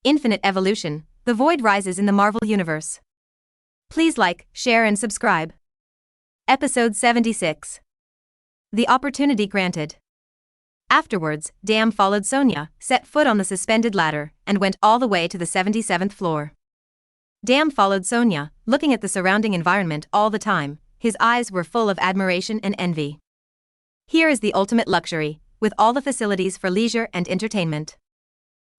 Infinite evolution, the void rises in the Marvel Universe. Please like, share and subscribe. Episode 76. The opportunity granted. Afterwards, Dam followed Sonia, set foot on the suspended ladder, and went all the way to the 77th floor. Dam followed Sonia, looking at the surrounding environment all the time. His eyes were full of admiration and envy. Here is the ultimate luxury, with all the facilities for leisure and entertainment.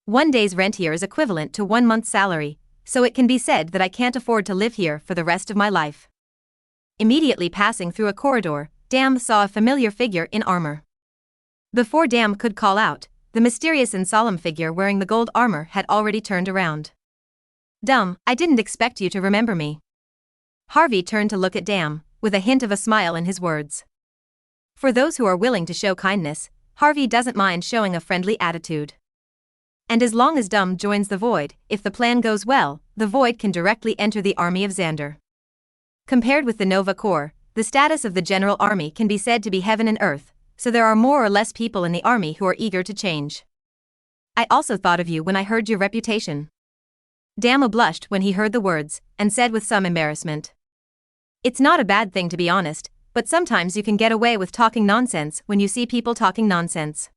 One day's rent here is equivalent to 1 month's salary, so it can be said that I can't afford to live here for the rest of my life. Immediately passing through a corridor, Dam saw a familiar figure in armor. Before Dam could call out, the mysterious and solemn figure wearing the gold armor had already turned around. I didn't expect you to remember me. Harvey turned to look at Dam, with a hint of a smile in his words. For those who are willing to show kindness, Harvey doesn't mind showing a friendly attitude. And as long as Dam joins the Void, if the plan goes well, the Void can directly enter the army of Xander. Compared with the Nova Corps, the status of the General Army can be said to be heaven and earth, so there are more or less people in the army who are eager to change. I also thought of you when I heard your reputation. Dam blushed when he heard the words, and said with some embarrassment. It's not a bad thing to be honest, but sometimes you can get away with talking nonsense when you see people talking nonsense.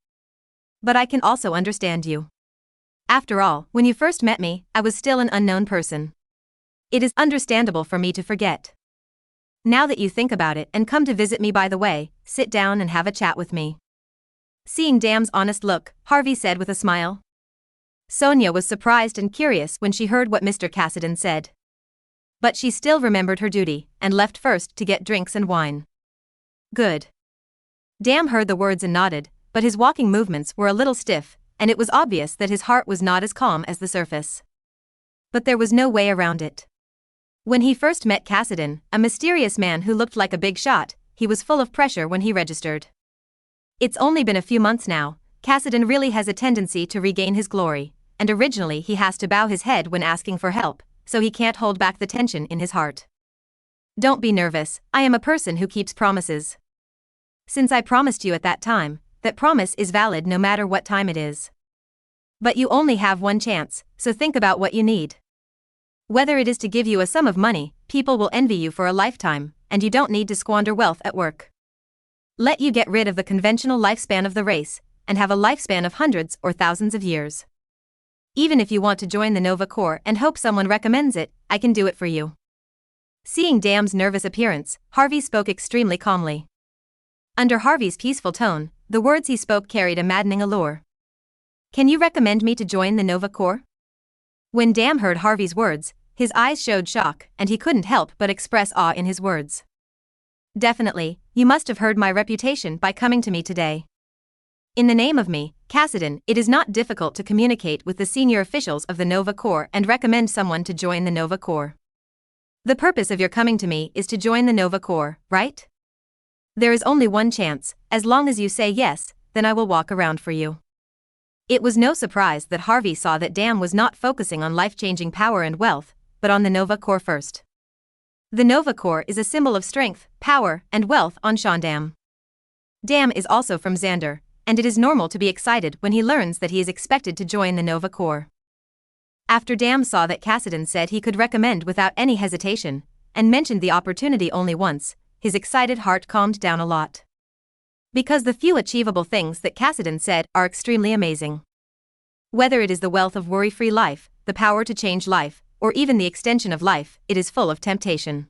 But I can also understand you. After all, when you first met me, I was still an unknown person. It is understandable for me to forget. Now that you think about it and come to visit me by the way, sit down and have a chat with me. Seeing Dam's honest look, Harvey said with a smile. Sonia was surprised and curious when she heard what Mr. Cassidy said. But she still remembered her duty, and left first to get drinks and wine. Good. Dam heard the words and nodded, but his walking movements were a little stiff, and it was obvious that his heart was not as calm as the surface. But there was no way around it. When he first met Cassidy, a mysterious man who looked like a big shot, he was full of pressure when he registered. It's only been a few months now. Cassidy really has a tendency to regain his glory, and originally he has to bow his head when asking for help, so he can't hold back the tension in his heart. Don't be nervous, I am a person who keeps promises. Since I promised you at that time, that promise is valid no matter what time it is. But you only have one chance, so think about what you need. Whether it is to give you a sum of money, people will envy you for a lifetime, and you don't need to squander wealth at work. Let you get rid of the conventional lifespan of the race, and have a lifespan of hundreds or thousands of years. Even if you want to join the Nova Corps and hope someone recommends it, I can do it for you. Seeing Dam's nervous appearance, Harvey spoke extremely calmly. Under Harvey's peaceful tone, the words he spoke carried a maddening allure. Can you recommend me to join the Nova Corps? When Dam heard Harvey's words, his eyes showed shock, and he couldn't help but express awe in his words. Definitely, you must have heard my reputation by coming to me today. In the name of me, Cassidy, it is not difficult to communicate with the senior officials of the Nova Corps and recommend someone to join the Nova Corps. The purpose of your coming to me is to join the Nova Corps, right? There is only one chance. As long as you say yes, then I will walk around for you. It was no surprise that Harvey saw that Dam was not focusing on life-changing power and wealth, but on the Nova Corps first. The Nova Corps is a symbol of strength, power, and wealth on Shondam. Dam is also from Xander, and it is normal to be excited when he learns that he is expected to join the Nova Corps. After Dam saw that Cassidy said he could recommend without any hesitation, and mentioned the opportunity only once, his excited heart calmed down a lot. Because the few achievable things that Cassidy said are extremely amazing. Whether it is the wealth of worry-free life, the power to change life, or even the extension of life, it is full of temptation.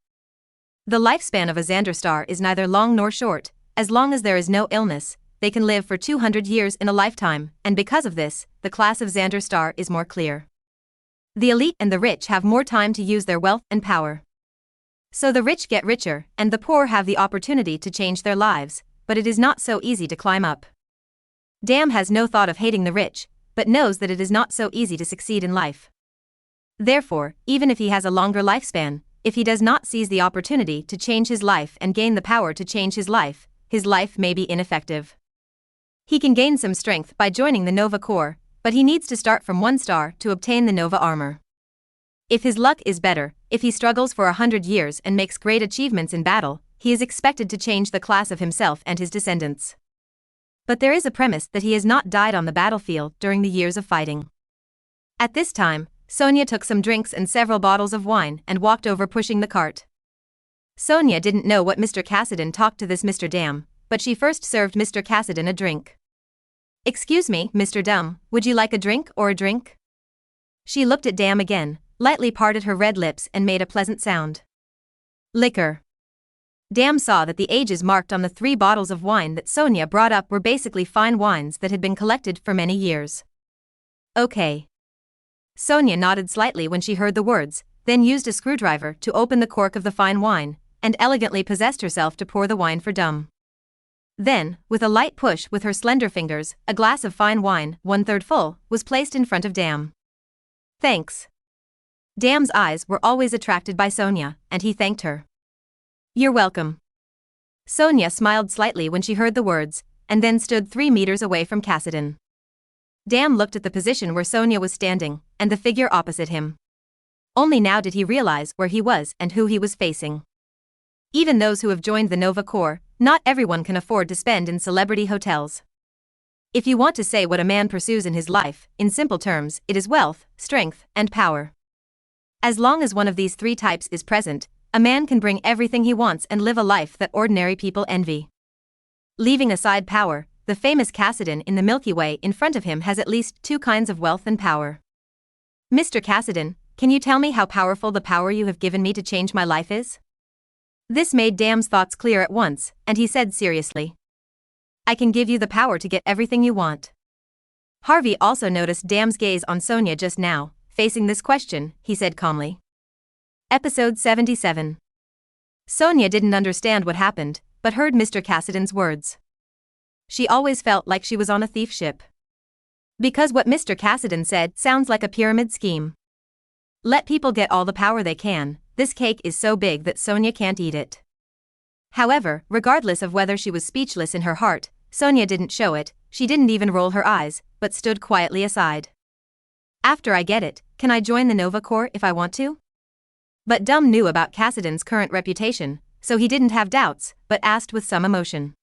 The lifespan of a Xander star is neither long nor short. As long as there is no illness, they can live for 200 years in a lifetime, and because of this, the class of Xander star is more clear. The elite and the rich have more time to use their wealth and power. So the rich get richer, and the poor have the opportunity to change their lives, but it is not so easy to climb up. Dam has no thought of hating the rich, but knows that it is not so easy to succeed in life. Therefore, even if he has a longer lifespan, if he does not seize the opportunity to change his life and gain the power to change his life may be ineffective. He can gain some strength by joining the Nova Corps, but he needs to start from 1 star to obtain the Nova armor. If his luck is better, if he struggles for 100 years and makes great achievements in battle, he is expected to change the class of himself and his descendants. But there is a premise that he has not died on the battlefield during the years of fighting. At this time, Sonia took some drinks and several bottles of wine and walked over pushing the cart. Sonia didn't know what Mr. Cassidy talked to this Mr. Dam, but she first served Mr. Cassidy a drink. "Excuse me, Mr. Dam, would you like a drink or a drink?" She looked at Dam again, lightly parted her red lips and made a pleasant sound. "Liquor." Dam saw that the ages marked on the 3 bottles of wine that Sonia brought up were basically fine wines that had been collected for many years. "Okay." Sonia nodded slightly when she heard the words, then used a screwdriver to open the cork of the fine wine, and elegantly possessed herself to pour the wine for Dam. Then, with a light push with her slender fingers, a glass of fine wine, 1/3 full, was placed in front of Dam. "Thanks." Dam's eyes were always attracted by Sonia, and he thanked her. "You're welcome." Sonia smiled slightly when she heard the words, and then stood 3 meters away from Cassidy. Dam looked at the position where Sonia was standing, and the figure opposite him. Only now did he realize where he was and who he was facing. Even those who have joined the Nova Corps, not everyone can afford to spend in celebrity hotels. If you want to say what a man pursues in his life, in simple terms, it is wealth, strength, and power. As long as one of these 3 types is present, a man can bring everything he wants and live a life that ordinary people envy. Leaving aside power, the famous Cassidy in the Milky Way in front of him has at least 2 kinds of wealth and power. "Mr. Cassidy, can you tell me how powerful the power you have given me to change my life is?" This made Dam's thoughts clear at once, and he said seriously, "I can give you the power to get everything you want." Harvey also noticed Dam's gaze on Sonia just now. Facing this question, he said calmly. Episode 77. Sonia didn't understand what happened, but heard Mr. Cassidy's words. She always felt like she was on a thief ship. Because what Mr. Cassidy said sounds like a pyramid scheme. Let people get all the power they can, this cake is so big that Sonia can't eat it. However, regardless of whether she was speechless in her heart, Sonia didn't show it, she didn't even roll her eyes, but stood quietly aside. "After I get it, can I join the Nova Corps if I want to?" But Dam knew about Cassidy's current reputation, so he didn't have doubts, but asked with some emotion.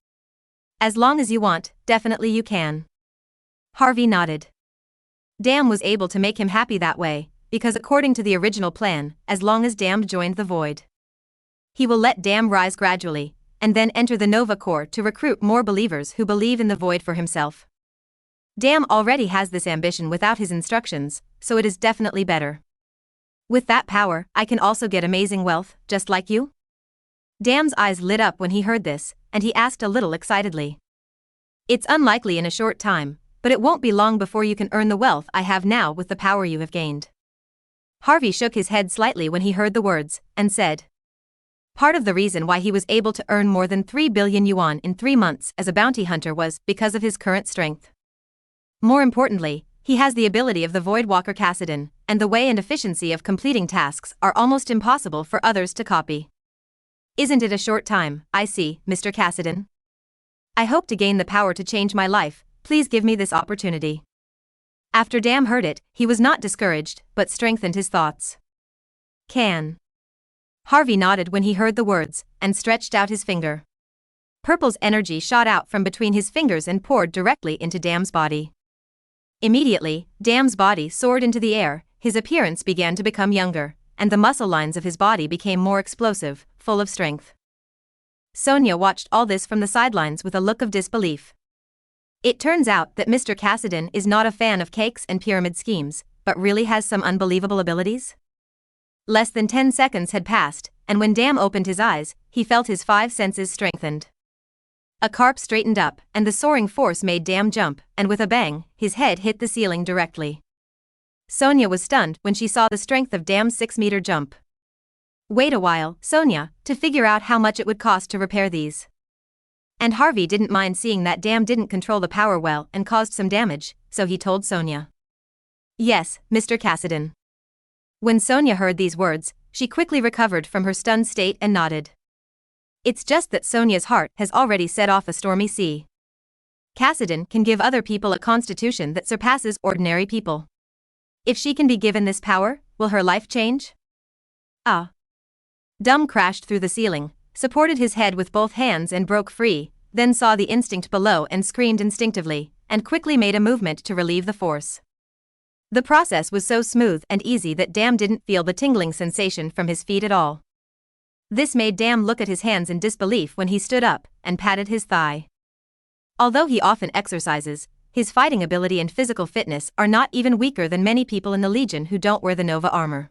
"As long as you want, definitely you can." Harvey nodded. Dam was able to make him happy that way, because according to the original plan, as long as Dam joined the Void, he will let Dam rise gradually, and then enter the Nova Corps to recruit more believers who believe in the Void for himself. Dam already has this ambition without his instructions, so it is definitely better. "With that power, I can also get amazing wealth, just like you?" Dam's eyes lit up when he heard this, and he asked a little excitedly. "It's unlikely in a short time, but it won't be long before you can earn the wealth I have now with the power you have gained." Harvey shook his head slightly when he heard the words, and said, "Part of the reason why he was able to earn more than 3 billion yuan in 3 months as a bounty hunter was because of his current strength. More importantly, he has the ability of the Voidwalker Cassidy, and the way and efficiency of completing tasks are almost impossible for others to copy. Isn't it a short time, I see, Mr. Cassidy? I hope to gain the power to change my life, please give me this opportunity." After Dam heard it, he was not discouraged, but strengthened his thoughts. "Can." Harvey nodded when he heard the words, and stretched out his finger. Purple's energy shot out from between his fingers and poured directly into Dam's body. Immediately, Dam's body soared into the air, his appearance began to become younger, and the muscle lines of his body became more explosive, full of strength. Sonia watched all this from the sidelines with a look of disbelief. It turns out that Mr. Cassidy is not a fan of cakes and pyramid schemes, but really has some unbelievable abilities. Less than 10 seconds had passed, and when Dam opened his eyes, he felt his 5 senses strengthened. A carp straightened up, and the soaring force made Dam jump, and with a bang, his head hit the ceiling directly. Sonia was stunned when she saw the strength of Dam's 6-meter jump. "Wait a while, Sonia, to figure out how much it would cost to repair these." And Harvey didn't mind seeing that Dam didn't control the power well and caused some damage, so he told Sonia. "Yes, Mr. Cassidy." When Sonia heard these words, she quickly recovered from her stunned state and nodded. It's just that Sonia's heart has already set off a stormy sea. Cassidy can give other people a constitution that surpasses ordinary people. If she can be given this power, will her life change? Ah. Dam crashed through the ceiling, supported his head with both hands and broke free, then saw the instinct below and screamed instinctively, and quickly made a movement to relieve the force. The process was so smooth and easy that Dam didn't feel the tingling sensation from his feet at all. This made Dam look at his hands in disbelief when he stood up and patted his thigh. Although he often exercises, his fighting ability and physical fitness are not even weaker than many people in the Legion who don't wear the Nova armor.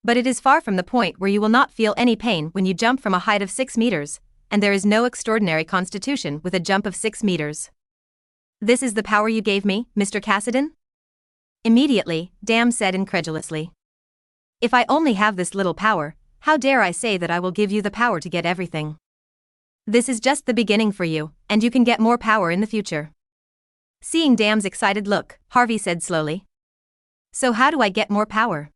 But it is far from the point where you will not feel any pain when you jump from a height of 6 meters, and there is no extraordinary constitution with a jump of 6 meters. This is the power you gave me, Mr. Cassidy? Immediately, Dam said incredulously. If I only have this little power, how dare I say that I will give you the power to get everything? This is just the beginning for you, and you can get more power in the future. Seeing Dam's excited look, Harvey said slowly. So how do I get more power?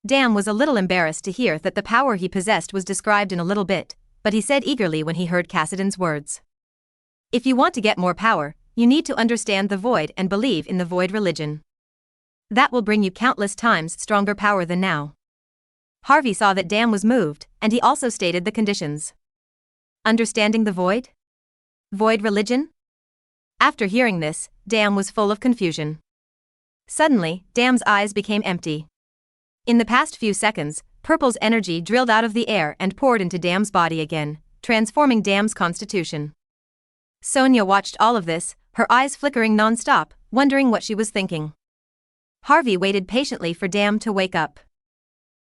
Dam was a little embarrassed to hear that the power he possessed was described in a little bit, but he said eagerly when he heard Cassidy's words. If you want to get more power, you need to understand the Void and believe in the Void religion. That will bring you countless times stronger power than now. Harvey saw that Dam was moved, and he also stated the conditions. Understanding the Void? Void religion? After hearing this, Dam was full of confusion. Suddenly, Dam's eyes became empty. In the past few seconds, Purple's energy drilled out of the air and poured into Dam's body again, transforming Dam's constitution. Sonia watched all of this, her eyes flickering non-stop, wondering what she was thinking. Harvey waited patiently for Dam to wake up.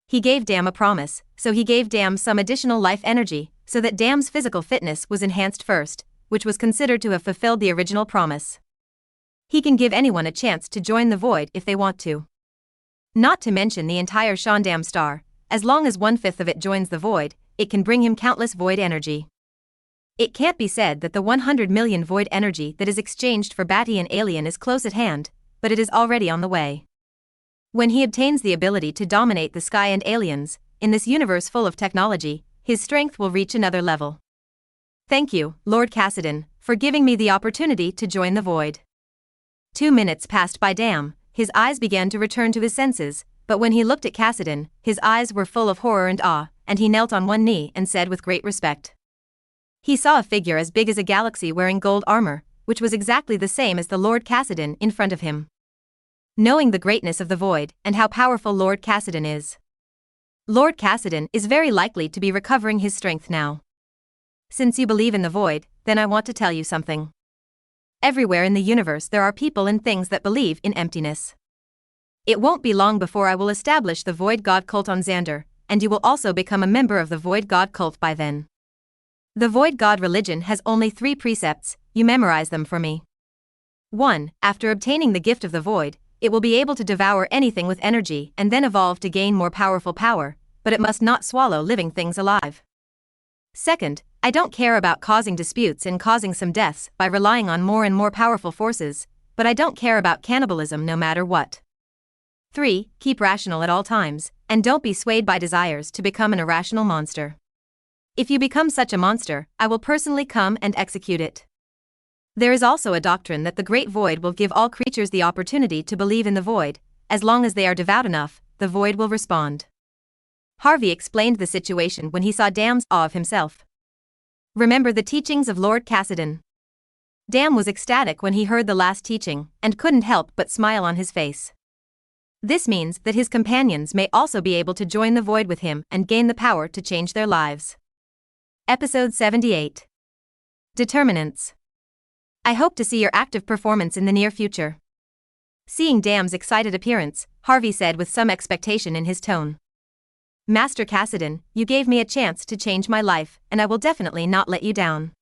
He gave Dam a promise, so he gave Dam some additional life energy, so that Dam's physical fitness was enhanced first, which was considered to have fulfilled the original promise. He can give anyone a chance to join the Void if they want to. Not to mention the entire Shandam star, as long as 1/5 of it joins the Void, it can bring him countless Void energy. It can't be said that the 100 million Void energy that is exchanged for Batty and Alien is close at hand, but it is already on the way. When he obtains the ability to dominate the sky and aliens, in this universe full of technology, his strength will reach another level. Thank you, Lord Cassidy, for giving me the opportunity to join the Void. 2 minutes passed by Dam, his eyes began to return to his senses, but when he looked at Cassidy, his eyes were full of horror and awe, and he knelt on one knee and said with great respect. He saw a figure as big as a galaxy wearing gold armor, which was exactly the same as the Lord Cassidy in front of him. Knowing the greatness of the Void and how powerful Lord Cassidy is, Lord Cassidy is very likely to be recovering his strength now. Since you believe in the Void, then I want to tell you something. Everywhere in the universe there are people and things that believe in emptiness. It won't be long before I will establish the Void God cult on Xander, and you will also become a member of the Void God cult by then. The Void God religion has only 3 precepts, you memorize them for me. 1. After obtaining the gift of the Void, it will be able to devour anything with energy and then evolve to gain more powerful power, but it must not swallow living things alive. 2. I don't care about causing disputes and causing some deaths by relying on more and more powerful forces, but I don't care about cannibalism no matter what. 3. Keep rational at all times, and don't be swayed by desires to become an irrational monster. If you become such a monster, I will personally come and execute it. There is also a doctrine that the Great Void will give all creatures the opportunity to believe in the Void, as long as they are devout enough, the Void will respond. Harvey explained the situation when he saw Dam's awe of himself. Remember the teachings of Lord Cassidy. Dam was ecstatic when he heard the last teaching, and couldn't help but smile on his face. This means that his companions may also be able to join the Void with him and gain the power to change their lives. Episode 78. Determinants. I hope to see your active performance in the near future. Seeing Dam's excited appearance, Harvey said with some expectation in his tone. Master Cassidy, you gave me a chance to change my life, and I will definitely not let you down.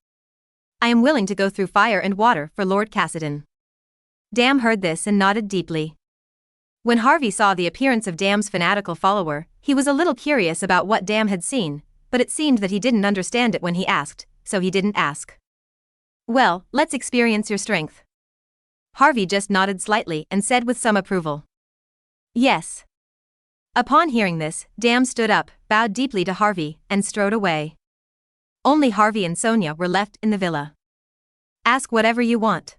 I am willing to go through fire and water for Lord Cassidy. Dam heard this and nodded deeply. When Harvey saw the appearance of Dam's fanatical follower, he was a little curious about what Dam had seen, but it seemed that he didn't understand it when he asked, so he didn't ask. Well, let's experience your strength. Harvey just nodded slightly and said with some approval. Yes. Upon hearing this, Dam stood up, bowed deeply to Harvey, and strode away. Only Harvey and Sonia were left in the villa. Ask whatever you want.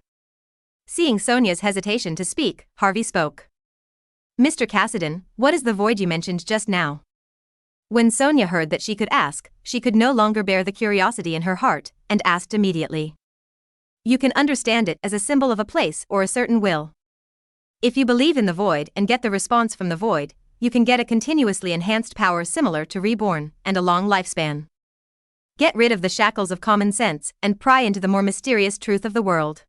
Seeing Sonia's hesitation to speak, Harvey spoke. Mr. Cassidy, what is the Void you mentioned just now? When Sonia heard that she could ask, she could no longer bear the curiosity in her heart, and asked immediately. You can understand it as a symbol of a place or a certain will. If you believe in the void and get the response from the void, you can get a continuously enhanced power similar to reborn and a long lifespan. Get rid of the shackles of common sense and pry into the more mysterious truth of the world.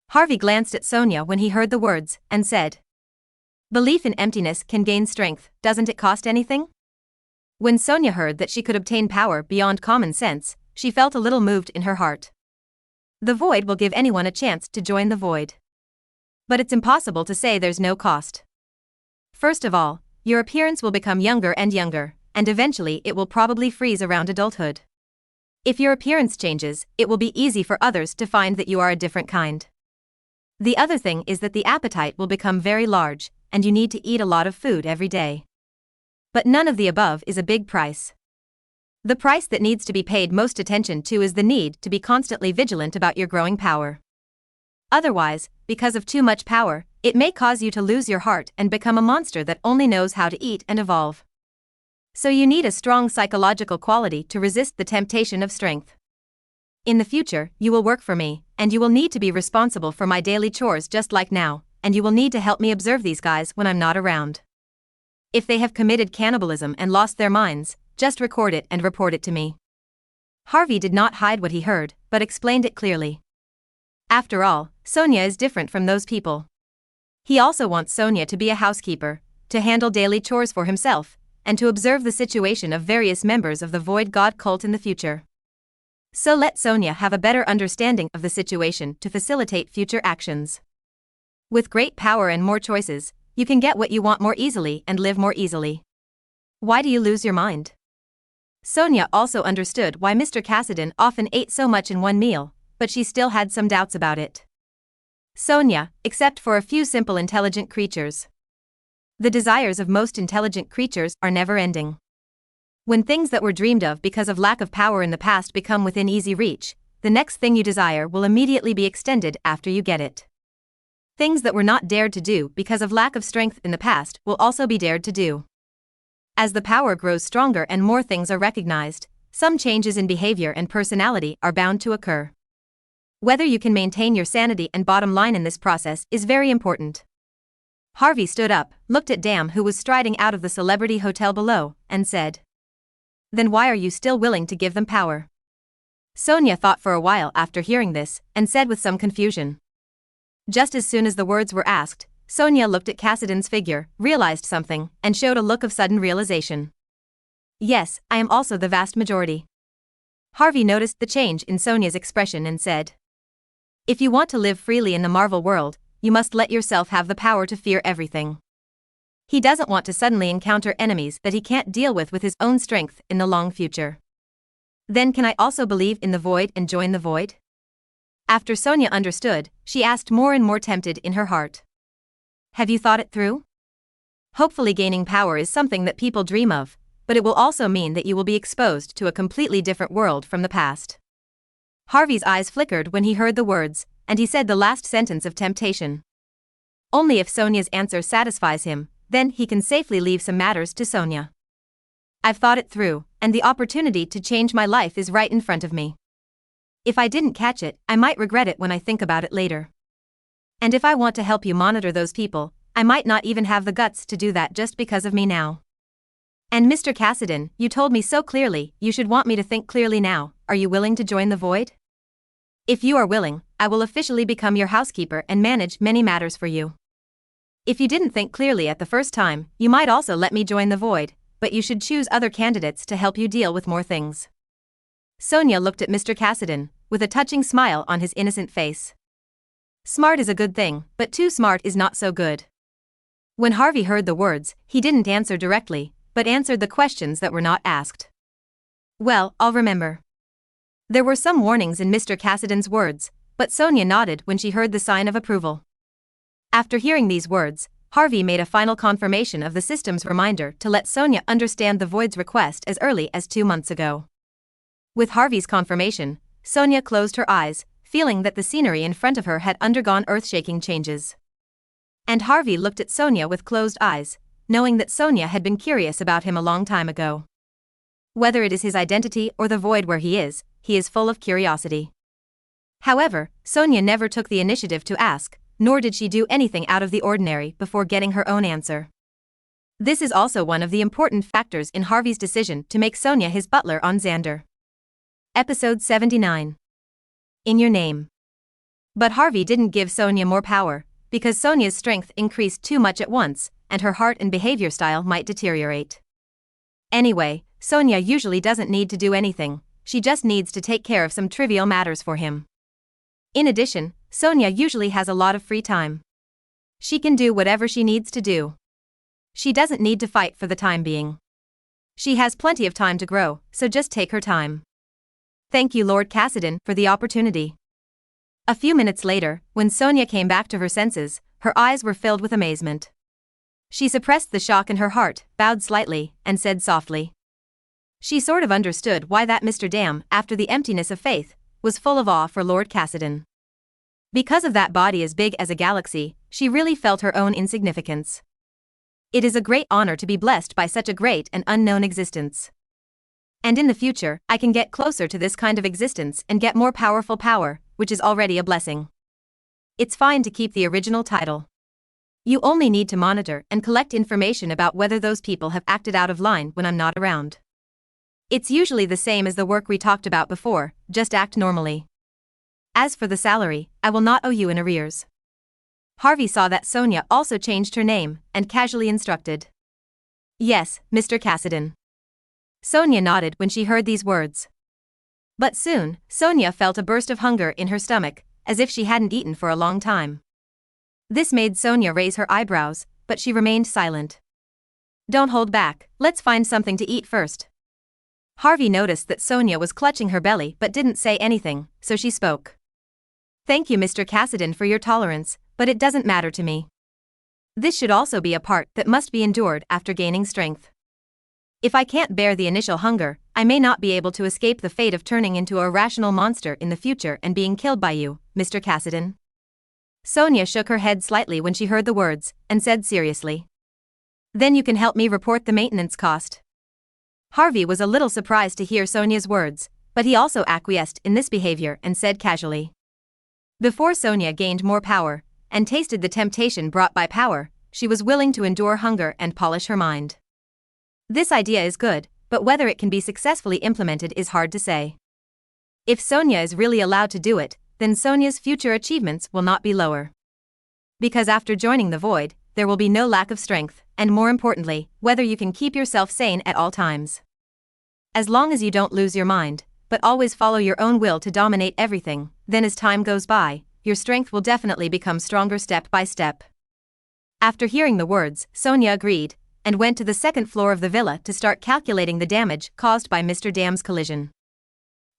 Harvey glanced at Sonia when he heard the words and said, "Belief in emptiness can gain strength, doesn't it cost anything?" When Sonia heard that she could obtain power beyond common sense, she felt a little moved in her heart. The void will give anyone a chance to join the void. But it's impossible to say there's no cost. First of all, your appearance will become younger and younger, and eventually it will probably freeze around adulthood. If your appearance changes, it will be easy for others to find that you are a different kind. The other thing is that the appetite will become very large, and you need to eat a lot of food every day. But none of the above is a big price. The price that needs to be paid most attention to is the need to be constantly vigilant about your growing power. Otherwise, because of too much power, it may cause you to lose your heart and become a monster that only knows how to eat and evolve. So you need a strong psychological quality to resist the temptation of strength. In the future, you will work for me, and you will need to be responsible for my daily chores just like now, and you will need to help me observe these guys when I'm not around. If they have committed cannibalism and lost their minds, just record it and report it to me. Harvey did not hide what he heard, but explained it clearly. After all, Sonia is different from those people. He also wants Sonia to be a housekeeper, to handle daily chores for himself, and to observe the situation of various members of the Void God cult in the future. So let Sonia have a better understanding of the situation to facilitate future actions. With great power and more choices, you can get what you want more easily and live more easily. Why do you lose your mind? Sonia also understood why Mr. Cassidy often ate so much in one meal, but she still had some doubts about it. Sonia, except for a few simple intelligent creatures. The desires of most intelligent creatures are never-ending. When things that were dreamed of because of lack of power in the past become within easy reach, the next thing you desire will immediately be extended after you get it. Things that were not dared to do because of lack of strength in the past will also be dared to do. As the power grows stronger and more things are recognized, some changes in behavior and personality are bound to occur. Whether you can maintain your sanity and bottom line in this process is very important. Harvey stood up, looked at Dam, who was striding out of the celebrity hotel below, and said, "Then why are you still willing to give them power?" Sonia thought for a while after hearing this, and said with some confusion. Just as soon as the words were asked, Sonia looked at Cassidy's figure, realized something, and showed a look of sudden realization. "Yes, I am also the vast majority." Harvey noticed the change in Sonia's expression and said, "If you want to live freely in the Marvel world, you must let yourself have the power to fear everything." He doesn't want to suddenly encounter enemies that he can't deal with his own strength in the long future. Then can I also believe in the void and join the void? After Sonia understood, she asked, more and more tempted in her heart. Have you thought it through? Hopefully gaining power is something that people dream of, but it will also mean that you will be exposed to a completely different world from the past. Harvey's eyes flickered when he heard the words, and he said the last sentence of temptation. Only if Sonia's answer satisfies him, then he can safely leave some matters to Sonia. I've thought it through, and the opportunity to change my life is right in front of me. If I didn't catch it, I might regret it when I think about it later. And if I want to help you monitor those people, I might not even have the guts to do that just because of me now. And Mr. Cassidy, you told me so clearly, you should want me to think clearly now. Are you willing to join the void? If you are willing, I will officially become your housekeeper and manage many matters for you. If you didn't think clearly at the first time, you might also let me join the void, but you should choose other candidates to help you deal with more things. Sonia looked at Mr. Cassidy, with a touching smile on his innocent face. Smart is a good thing, but too smart is not so good. When Harvey heard the words, he didn't answer directly, but answered the questions that were not asked. Well, I'll remember. There were some warnings in Mr. Cassidy's words, but Sonia nodded when she heard the sign of approval. After hearing these words, Harvey made a final confirmation of the system's reminder to let Sonia understand the void's request as early as 2 months ago. With Harvey's confirmation, Sonia closed her eyes, feeling that the scenery in front of her had undergone earth-shaking changes. And Harvey looked at Sonia with closed eyes, knowing that Sonia had been curious about him a long time ago. Whether it is his identity or the void where he is full of curiosity. However, Sonia never took the initiative to ask, nor did she do anything out of the ordinary before getting her own answer. This is also one of the important factors in Harvey's decision to make Sonia his butler on Xander. Episode 79. In Your Name. But Harvey didn't give Sonia more power, because Sonia's strength increased too much at once, and her heart and behavior style might deteriorate. Anyway, Sonia usually doesn't need to do anything, she just needs to take care of some trivial matters for him. In addition, Sonia usually has a lot of free time. She can do whatever she needs to do. She doesn't need to fight for the time being. She has plenty of time to grow, so just take her time. Thank you, Lord Cassidan, for the opportunity. A few minutes later, when Sonia came back to her senses, her eyes were filled with amazement. She suppressed the shock in her heart, bowed slightly, and said softly. She sort of understood why that Mr. Dam, after the emptiness of faith, was full of awe for Lord Cassidan. Because of that body as big as a galaxy, she really felt her own insignificance. It is a great honor to be blessed by such a great and unknown existence. And in the future, I can get closer to this kind of existence and get more powerful power, which is already a blessing. It's fine to keep the original title. You only need to monitor and collect information about whether those people have acted out of line when I'm not around. It's usually the same as the work we talked about before, just act normally. As for the salary, I will not owe you in arrears. Harvey saw that Sonia also changed her name, and casually instructed. Yes, Mr. Cassidan. Sonia nodded when she heard these words. But soon, Sonia felt a burst of hunger in her stomach, as if she hadn't eaten for a long time. This made Sonia raise her eyebrows, but she remained silent. Don't hold back, let's find something to eat first. Harvey noticed that Sonia was clutching her belly but didn't say anything, so she spoke. Thank you, Mr. Cassidan, for your tolerance, but it doesn't matter to me. This should also be a part that must be endured after gaining strength. If I can't bear the initial hunger, I may not be able to escape the fate of turning into a rational monster in the future and being killed by you, Mr. Cassidan. Sonia shook her head slightly when she heard the words, and said seriously. Then you can help me report the maintenance cost. Harvey was a little surprised to hear Sonia's words, but he also acquiesced in this behavior and said casually. Before Sonia gained more power, and tasted the temptation brought by power, she was willing to endure hunger and polish her mind. This idea is good, but whether it can be successfully implemented is hard to say. If Sonia is really allowed to do it, then Sonia's future achievements will not be lower. Because after joining the Void, there will be no lack of strength, and more importantly, whether you can keep yourself sane at all times. As long as you don't lose your mind, but always follow your own will to dominate everything, then as time goes by, your strength will definitely become stronger step by step. After hearing the words, Sonia agreed, and went to the second floor of the villa to start calculating the damage caused by Mr. Dam's collision.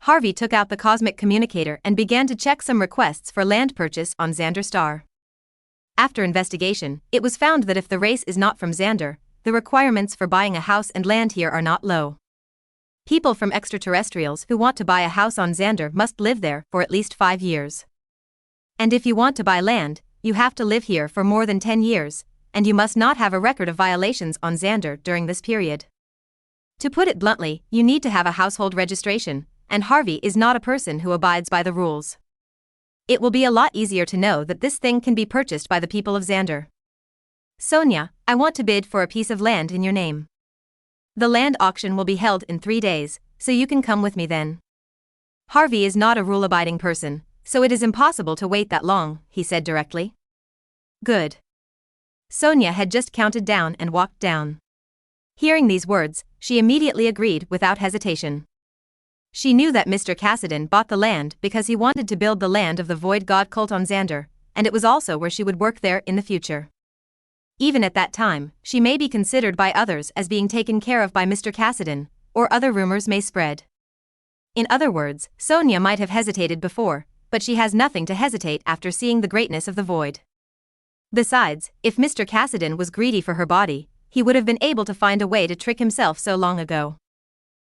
Harvey took out the cosmic communicator and began to check some requests for land purchase on Xander Star. After investigation, it was found that if the race is not from Xander, the requirements for buying a house and land here are not low. People from extraterrestrials who want to buy a house on Xander must live there for at least 5 years. And if you want to buy land, you have to live here for more than 10 years, and you must not have a record of violations on Xander during this period. To put it bluntly, you need to have a household registration, and Harvey is not a person who abides by the rules. It will be a lot easier to know that this thing can be purchased by the people of Xander. Sonia, I want to bid for a piece of land in your name. The land auction will be held in 3 days, so you can come with me then. Harvey is not a rule-abiding person, so it is impossible to wait that long, he said directly. Good. Sonia had just counted down and walked down. Hearing these words, she immediately agreed without hesitation. She knew that Mr. Cassidan bought the land because he wanted to build the land of the Void God cult on Xander, and it was also where she would work there in the future. Even at that time, she may be considered by others as being taken care of by Mr. Cassidan, or other rumors may spread. In other words, Sonia might have hesitated before, but she has nothing to hesitate after seeing the greatness of the Void. Besides, if Mr. Cassidan was greedy for her body, he would have been able to find a way to trick himself so long ago.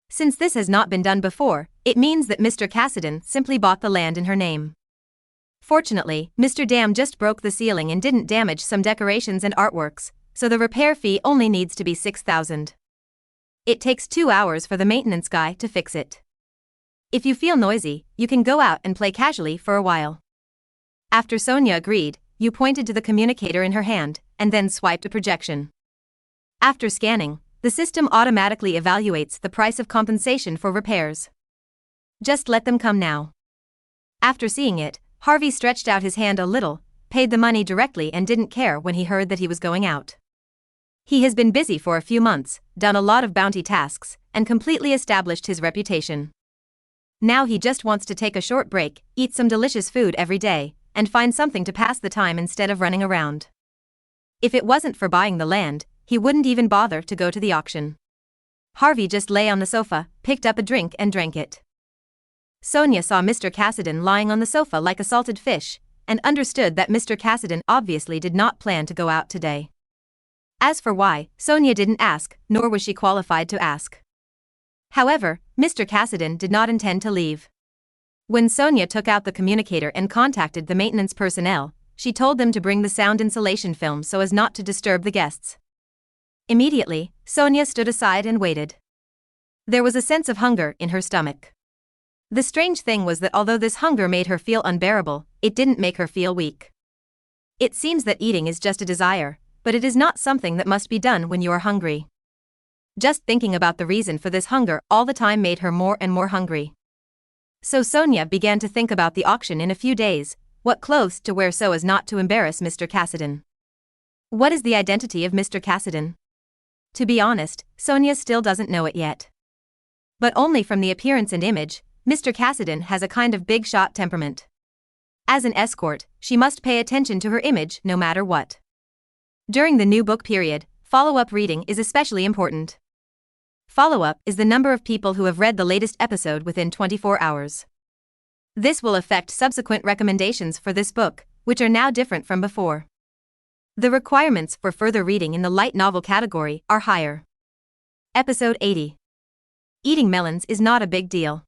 Since this has not been done before, it means that Mr. Cassidan simply bought the land in her name. Fortunately, Mr. Dam just broke the ceiling and didn't damage some decorations and artworks, so the repair fee only needs to be $6,000. It takes 2 hours for the maintenance guy to fix it. If you feel noisy, you can go out and play casually for a while. After Sonia agreed, you pointed to the communicator in her hand, and then swiped a projection. After scanning, the system automatically evaluates the price of compensation for repairs. Just let them come now. After seeing it, Harvey stretched out his hand a little, paid the money directly and didn't care when he heard that he was going out. He has been busy for a few months, done a lot of bounty tasks, and completely established his reputation. Now he just wants to take a short break, eat some delicious food every day, and find something to pass the time instead of running around. If it wasn't for buying the land, he wouldn't even bother to go to the auction. Harvey just lay on the sofa, picked up a drink and drank it. Sonia saw Mr. Cassidy lying on the sofa like a salted fish, and understood that Mr. Cassidy obviously did not plan to go out today. As for why, Sonia didn't ask, nor was she qualified to ask. However, Mr. Cassidy did not intend to leave. When Sonia took out the communicator and contacted the maintenance personnel, she told them to bring the sound insulation film so as not to disturb the guests. Immediately, Sonia stood aside and waited. There was a sense of hunger in her stomach. The strange thing was that although this hunger made her feel unbearable, it didn't make her feel weak. It seems that eating is just a desire, but it is not something that must be done when you are hungry. Just thinking about the reason for this hunger all the time made her more and more hungry. So Sonia began to think about the auction in a few days, what clothes to wear so as not to embarrass Mr. Cassidy. What is the identity of Mr. Cassidy? To be honest, Sonia still doesn't know it yet. But only from the appearance and image, Mr. Cassidy has a kind of big-shot temperament. As an escort, she must pay attention to her image no matter what. During the new book period, follow-up reading is especially important. Follow-up is the number of people who have read the latest episode within 24 hours. This will affect subsequent recommendations for this book, which are now different from before. The requirements for further reading in the light novel category are higher. Episode 80. Eating melons is not a big deal.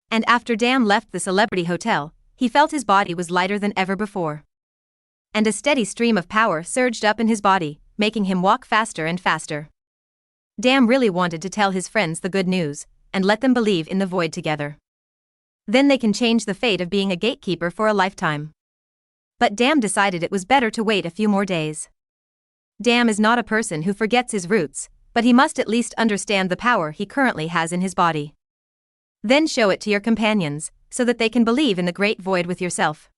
And after Dan left the celebrity hotel, he felt his body was lighter than ever before. And a steady stream of power surged up in his body, making him walk faster and faster. Dan really wanted to tell his friends the good news, and let them believe in the void together. Then they can change the fate of being a gatekeeper for a lifetime. But Dam decided it was better to wait a few more days. Dam is not a person who forgets his roots, but he must at least understand the power he currently has in his body. Then show it to your companions, so that they can believe in the great void with yourself.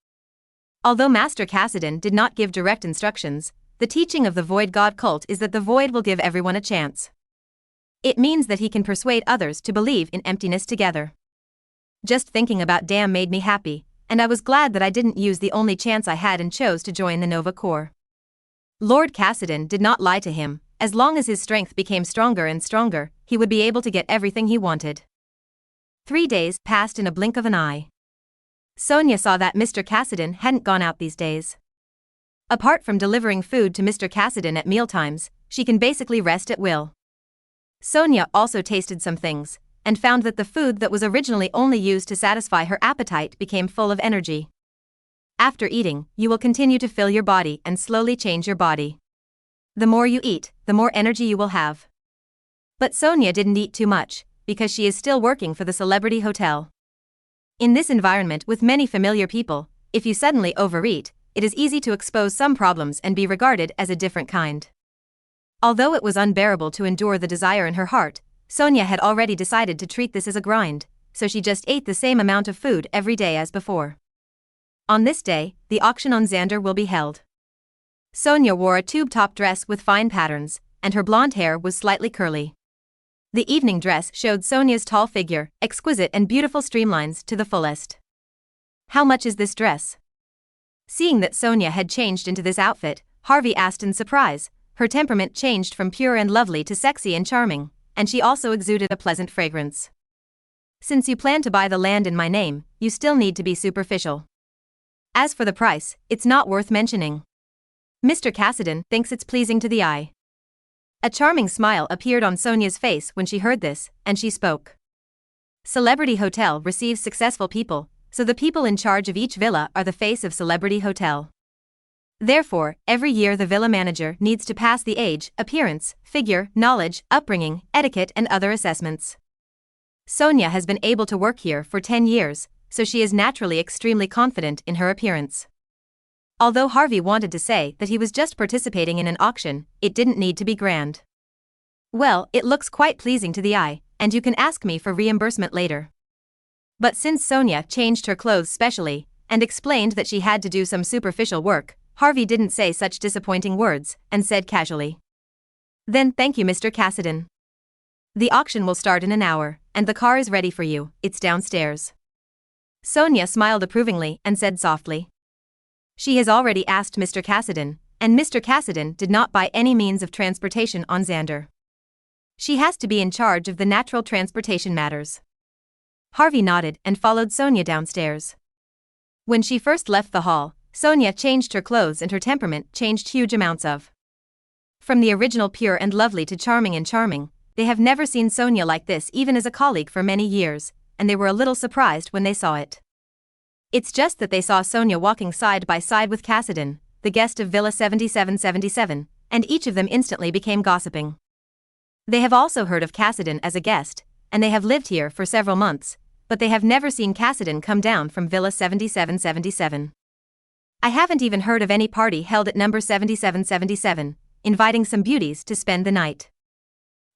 Although Master Cassidy did not give direct instructions, the teaching of the Void God cult is that the void will give everyone a chance. It means that he can persuade others to believe in emptiness together. Just thinking about Dam made me happy, and I was glad that I didn't use the only chance I had and chose to join the Nova Corps. Lord Cassidy did not lie to him. As long as his strength became stronger and stronger, he would be able to get everything he wanted. 3 days passed in a blink of an eye. Sonia saw that Mr. Cassidy hadn't gone out these days. Apart from delivering food to Mr. Cassidy at mealtimes, she can basically rest at will. Sonia also tasted some things, and found that the food that was originally only used to satisfy her appetite became full of energy. After eating, you will continue to fill your body and slowly change your body. The more you eat, the more energy you will have. But Sonia didn't eat too much, because she is still working for the celebrity hotel. In this environment with many familiar people, if you suddenly overeat, it is easy to expose some problems and be regarded as a different kind. Although it was unbearable to endure the desire in her heart, Sonia had already decided to treat this as a grind, so she just ate the same amount of food every day as before. On this day, the auction on Xander will be held. Sonia wore a tube-top dress with fine patterns, and her blonde hair was slightly curly. The evening dress showed Sonia's tall figure, exquisite and beautiful streamlines to the fullest. How much is this dress? Seeing that Sonia had changed into this outfit, Harvey asked in surprise. Her temperament changed from pure and lovely to sexy and charming, and she also exuded a pleasant fragrance. Since you plan to buy the land in my name, you still need to be superficial. As for the price, it's not worth mentioning. Mr. Cassidy thinks it's pleasing to the eye. A charming smile appeared on Sonia's face when she heard this, and she spoke. Celebrity Hotel receives successful people, so the people in charge of each villa are the face of Celebrity Hotel. Therefore, every year the villa manager needs to pass the age, appearance, figure, knowledge, upbringing, etiquette and other assessments. Sonia has been able to work here for 10 years, so she is naturally extremely confident in her appearance. Although Harvey wanted to say that he was just participating in an auction, it didn't need to be grand. Well, it looks quite pleasing to the eye, and you can ask me for reimbursement later. But since Sonia changed her clothes specially, and explained that she had to do some superficial work, Harvey didn't say such disappointing words, and said casually, "Then thank you, Mr. Cassidy. The auction will start in an hour, and the car is ready for you, it's downstairs." Sonia smiled approvingly and said softly, "She has already asked Mr. Cassidy, and Mr. Cassidy did not buy any means of transportation on Xander. She has to be in charge of the natural transportation matters." Harvey nodded and followed Sonia downstairs. When she first left the hall, Sonia changed her clothes and her temperament changed huge amounts of. From the original pure and lovely to charming and charming, they have never seen Sonia like this even as a colleague for many years, and they were a little surprised when they saw it. It's just that they saw Sonia walking side by side with Cassidy, the guest of Villa 7777, and each of them instantly became gossiping. They have also heard of Cassidy as a guest, and they have lived here for several months, but they have never seen Cassidy come down from Villa 7777. "I haven't even heard of any party held at number 7777, inviting some beauties to spend the night.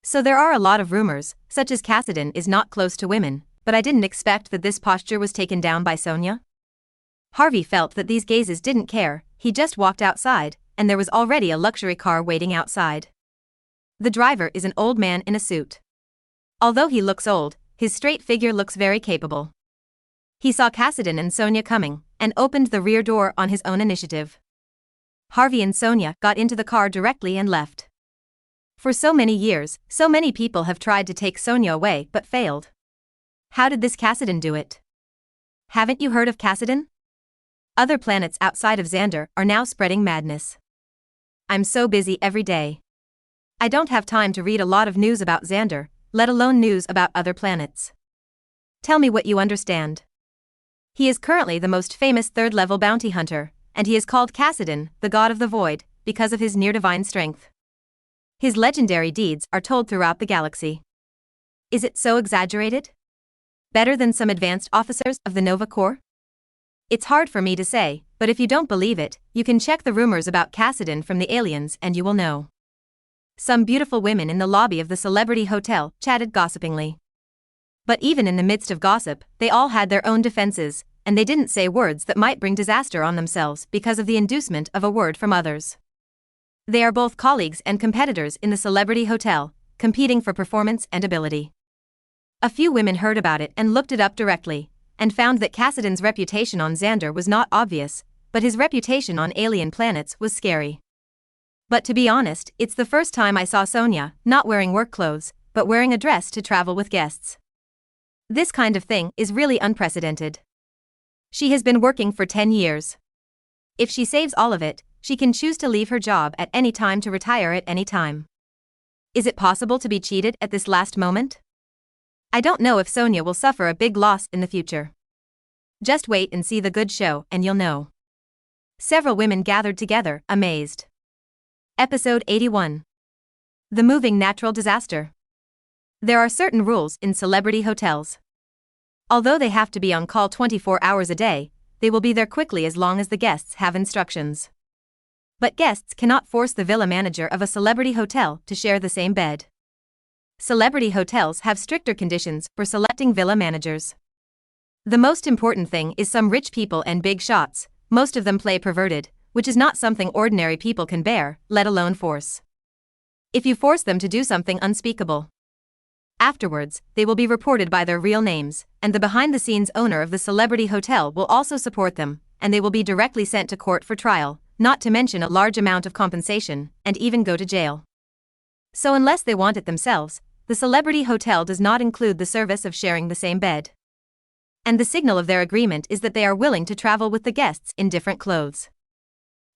So there are a lot of rumors, such as Cassidy is not close to women, but I didn't expect that this posture was taken down by Sonia." Harvey felt that these gazes didn't care, he just walked outside, and there was already a luxury car waiting outside. The driver is an old man in a suit. Although he looks old, his straight figure looks very capable. He saw Cassidy and Sonia coming, and opened the rear door on his own initiative. Harvey and Sonia got into the car directly and left. For so many years, so many people have tried to take Sonia away but failed. How did this Cassidy do it? Haven't you heard of Cassidy? Other planets outside of Xander are now spreading madness. I'm so busy every day. I don't have time to read a lot of news about Xander, let alone news about other planets. Tell me what you understand. He is currently the most famous third-level bounty hunter, and he is called Cassidy, the god of the void, because of his near-divine strength. His legendary deeds are told throughout the galaxy. Is it so exaggerated? Better than some advanced officers of the Nova Corps? It's hard for me to say, but if you don't believe it, you can check the rumors about Cassidy from the aliens and you will know. Some beautiful women in the lobby of the celebrity hotel chatted gossipingly. But even in the midst of gossip, they all had their own defenses, and they didn't say words that might bring disaster on themselves because of the inducement of a word from others. They are both colleagues and competitors in the celebrity hotel, competing for performance and ability. A few women heard about it and looked it up directly, and found that Cassidy's reputation on Xander was not obvious, but his reputation on alien planets was scary. But to be honest, it's the first time I saw Sonia not wearing work clothes, but wearing a dress to travel with guests. This kind of thing is really unprecedented. She has been working for 10 years. If she saves all of it, she can choose to leave her job at any time to retire at any time. Is it possible to be cheated at this last moment? I don't know if Sonia will suffer a big loss in the future. Just wait and see the good show and you'll know. Several women gathered together, amazed. Episode 81. The Moving Natural Disaster. There are certain rules in celebrity hotels. Although they have to be on call 24 hours a day, they will be there quickly as long as the guests have instructions. But guests cannot force the villa manager of a celebrity hotel to share the same bed. Celebrity hotels have stricter conditions for selecting villa managers. The most important thing is some rich people and big shots, most of them play perverted, which is not something ordinary people can bear, let alone force. If you force them to do something unspeakable, afterwards, they will be reported by their real names, and the behind-the-scenes owner of the celebrity hotel will also support them, and they will be directly sent to court for trial, not to mention a large amount of compensation, and even go to jail. So unless they want it themselves, the celebrity hotel does not include the service of sharing the same bed. And the signal of their agreement is that they are willing to travel with the guests in different clothes.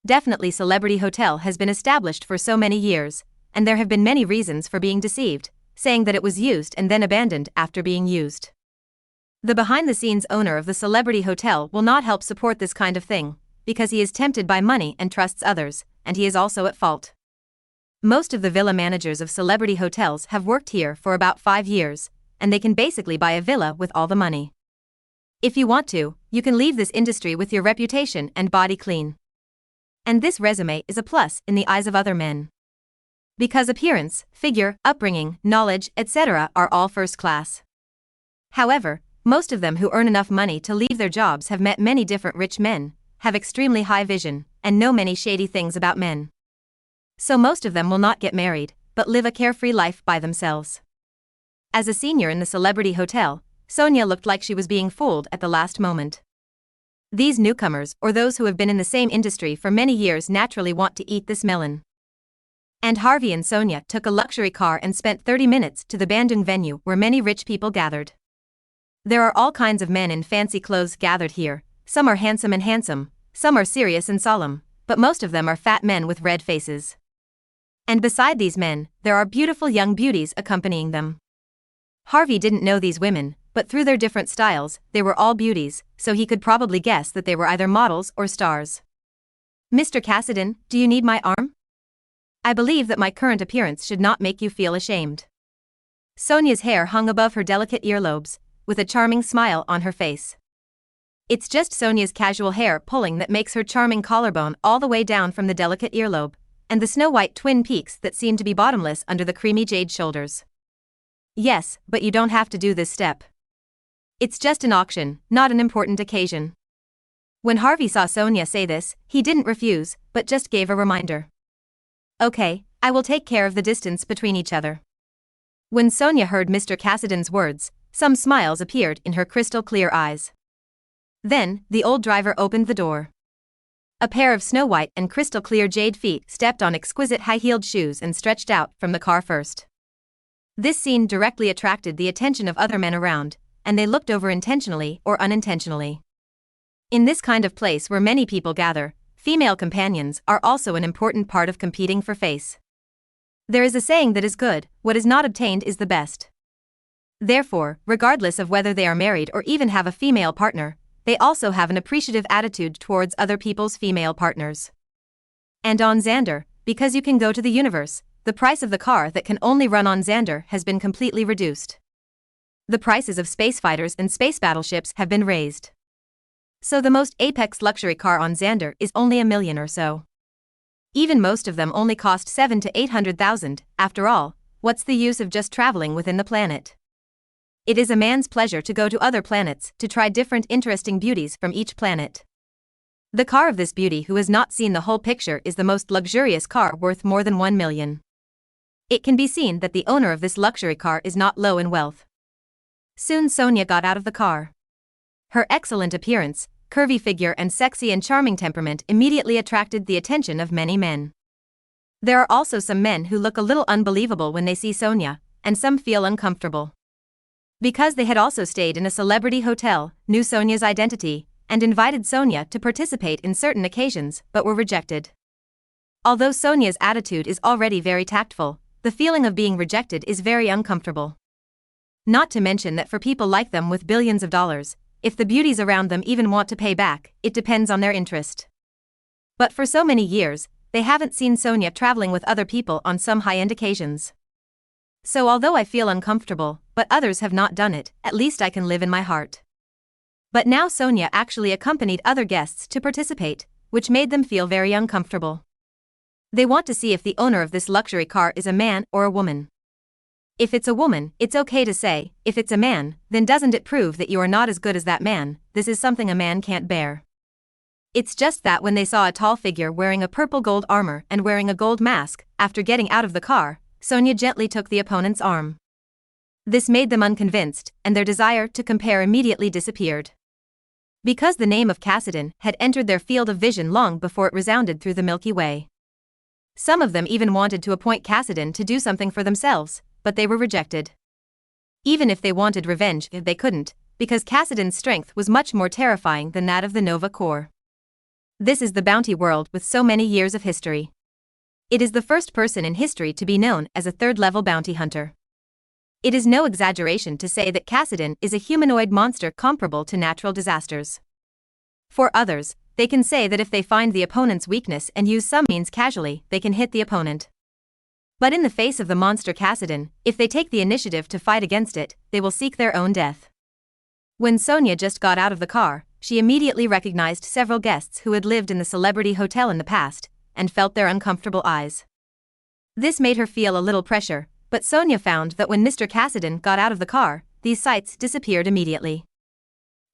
Definitely celebrity hotel has been established for so many years, and there have been many reasons for being deceived, saying that it was used and then abandoned after being used. The behind-the-scenes owner of the celebrity hotel will not help support this kind of thing, because he is tempted by money and trusts others, and he is also at fault. Most of the villa managers of celebrity hotels have worked here for about 5 years, and they can basically buy a villa with all the money. If you want to, you can leave this industry with your reputation and body clean. And this resume is a plus in the eyes of other men. Because appearance, figure, upbringing, knowledge, etc. are all first class. However, most of them who earn enough money to leave their jobs have met many different rich men, have extremely high vision, and know many shady things about men. So most of them will not get married, but live a carefree life by themselves. As a senior in the celebrity hotel, Sonia looked like she was being fooled at the last moment. These newcomers, or those who have been in the same industry for many years, naturally want to eat this melon. And Harvey and Sonia took a luxury car and spent 30 minutes to the Bandung venue where many rich people gathered. There are all kinds of men in fancy clothes gathered here. Some are handsome, some are serious and solemn, but most of them are fat men with red faces. And beside these men, there are beautiful young beauties accompanying them. Harvey didn't know these women, but through their different styles, they were all beauties, so he could probably guess that they were either models or stars. "Mr. Cassidy, do you need my arm? I believe that my current appearance should not make you feel ashamed." Sonia's hair hung above her delicate earlobes, with a charming smile on her face. It's just Sonia's casual hair pulling that makes her charming collarbone all the way down from the delicate earlobe, and the snow-white twin peaks that seem to be bottomless under the creamy jade shoulders. "Yes, but you don't have to do this step. It's just an auction, not an important occasion." When Harvey saw Sonia say this, he didn't refuse, but just gave a reminder. "Okay, I will take care of the distance between each other." When Sonia heard Mr. Cassidy's words, some smiles appeared in her crystal-clear eyes. Then, the old driver opened the door. A pair of snow-white and crystal-clear jade feet stepped on exquisite high-heeled shoes and stretched out from the car first. This scene directly attracted the attention of other men around, and they looked over intentionally or unintentionally. In this kind of place where many people gather, female companions are also an important part of competing for face. There is a saying that is good, what is not obtained is the best. Therefore, regardless of whether they are married or even have a female partner, they also have an appreciative attitude towards other people's female partners. And on Xander, because you can go to the universe, the price of the car that can only run on Xander has been completely reduced. The prices of space fighters and space battleships have been raised. So the most apex luxury car on Xander is only $1 million or so. Even most of them only cost $700,000 to $800,000. After all, what's the use of just traveling within the planet? It is a man's pleasure to go to other planets to try different interesting beauties from each planet. The car of this beauty who has not seen the whole picture is the most luxurious car worth more than $1 million. It can be seen that the owner of this luxury car is not low in wealth. Soon Sonia got out of the car. Her excellent appearance, curvy figure and sexy and charming temperament immediately attracted the attention of many men. There are also some men who look a little unbelievable when they see Sonia, and some feel uncomfortable. Because they had also stayed in a celebrity hotel, knew Sonia's identity, and invited Sonia to participate in certain occasions, but were rejected. Although Sonia's attitude is already very tactful, the feeling of being rejected is very uncomfortable. Not to mention that for people like them with billions of dollars, if the beauties around them even want to pay back, it depends on their interest. But for so many years, they haven't seen Sonia traveling with other people on some high-end occasions. So although I feel uncomfortable, but others have not done it, at least I can live in my heart. But now Sonia actually accompanied other guests to participate, which made them feel very uncomfortable. They want to see if the owner of this luxury car is a man or a woman. If it's a woman, it's okay to say. If it's a man, then doesn't it prove that you are not as good as that man? This is something a man can't bear. It's just that when they saw a tall figure wearing a purple gold armor and wearing a gold mask, after getting out of the car, Sonia gently took the opponent's arm. This made them unconvinced, and their desire to compare immediately disappeared. Because the name of Cassidy had entered their field of vision long before it resounded through the Milky Way. Some of them even wanted to appoint Cassidy to do something for themselves, but they were rejected. Even if they wanted revenge, they couldn't, because Cassidy's strength was much more terrifying than that of the Nova Corps. This is the bounty world with so many years of history. It is the first person in history to be known as a third-level bounty hunter. It is no exaggeration to say that Cassidy is a humanoid monster comparable to natural disasters. For others, they can say that if they find the opponent's weakness and use some means casually, they can hit the opponent. But in the face of the monster Cassidy, if they take the initiative to fight against it, they will seek their own death. When Sonia just got out of the car, she immediately recognized several guests who had lived in the celebrity hotel in the past, and felt their uncomfortable eyes. This made her feel a little pressure, but Sonia found that when Mr. Cassidy got out of the car, these sights disappeared immediately.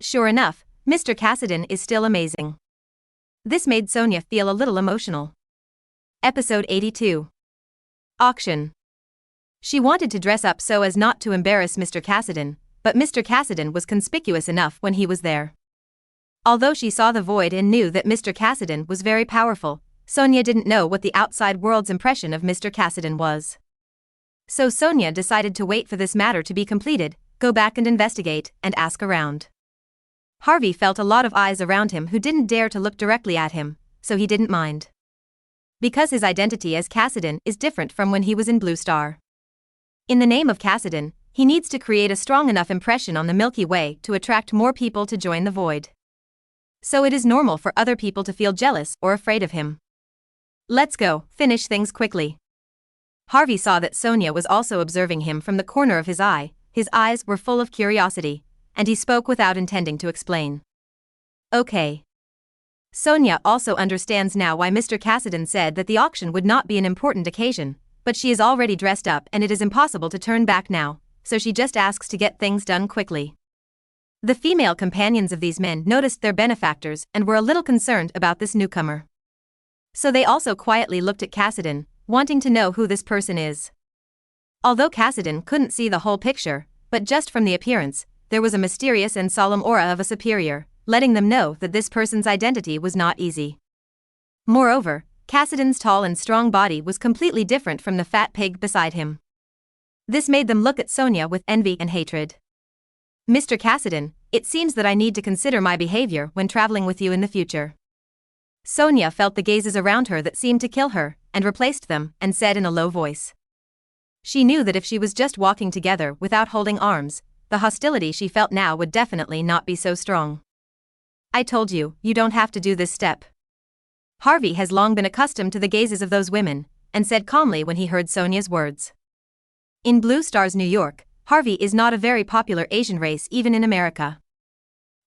Sure enough, Mr. Cassidy is still amazing. This made Sonia feel a little emotional. Episode 82. Auction. She wanted to dress up so as not to embarrass Mr. Cassidy, but Mr. Cassidy was conspicuous enough when he was there. Although she saw the void and knew that Mr. Cassidy was very powerful, Sonia didn't know what the outside world's impression of Mr. Cassidy was. So Sonia decided to wait for this matter to be completed, go back and investigate, and ask around. Harvey felt a lot of eyes around him who didn't dare to look directly at him, so he didn't mind. Because his identity as Cassidy is different from when he was in Blue Star. In the name of Cassidy, he needs to create a strong enough impression on the Milky Way to attract more people to join the void. So it is normal for other people to feel jealous or afraid of him. Let's go, finish things quickly. Harvey saw that Sonia was also observing him from the corner of his eye. His eyes were full of curiosity, and he spoke without intending to explain. Okay. Sonia also understands now why Mr. Cassidy said that the auction would not be an important occasion, but she is already dressed up and it is impossible to turn back now, so she just asks to get things done quickly. The female companions of these men noticed their benefactors and were a little concerned about this newcomer. So they also quietly looked at Cassidy, wanting to know who this person is. Although Cassidy couldn't see the whole picture, but just from the appearance, there was a mysterious and solemn aura of a superior, letting them know that this person's identity was not easy. Moreover, Cassidy's tall and strong body was completely different from the fat pig beside him. This made them look at Sonia with envy and hatred. Mr. Cassidy, it seems that I need to consider my behavior when traveling with you in the future. Sonia felt the gazes around her that seemed to kill her, and replaced them, and said in a low voice. She knew that if she was just walking together without holding arms, the hostility she felt now would definitely not be so strong. I told you, you don't have to do this step. Harvey has long been accustomed to the gazes of those women, and said calmly when he heard Sonia's words. In Blue Star's New York, Harvey is not a very popular Asian race even in America.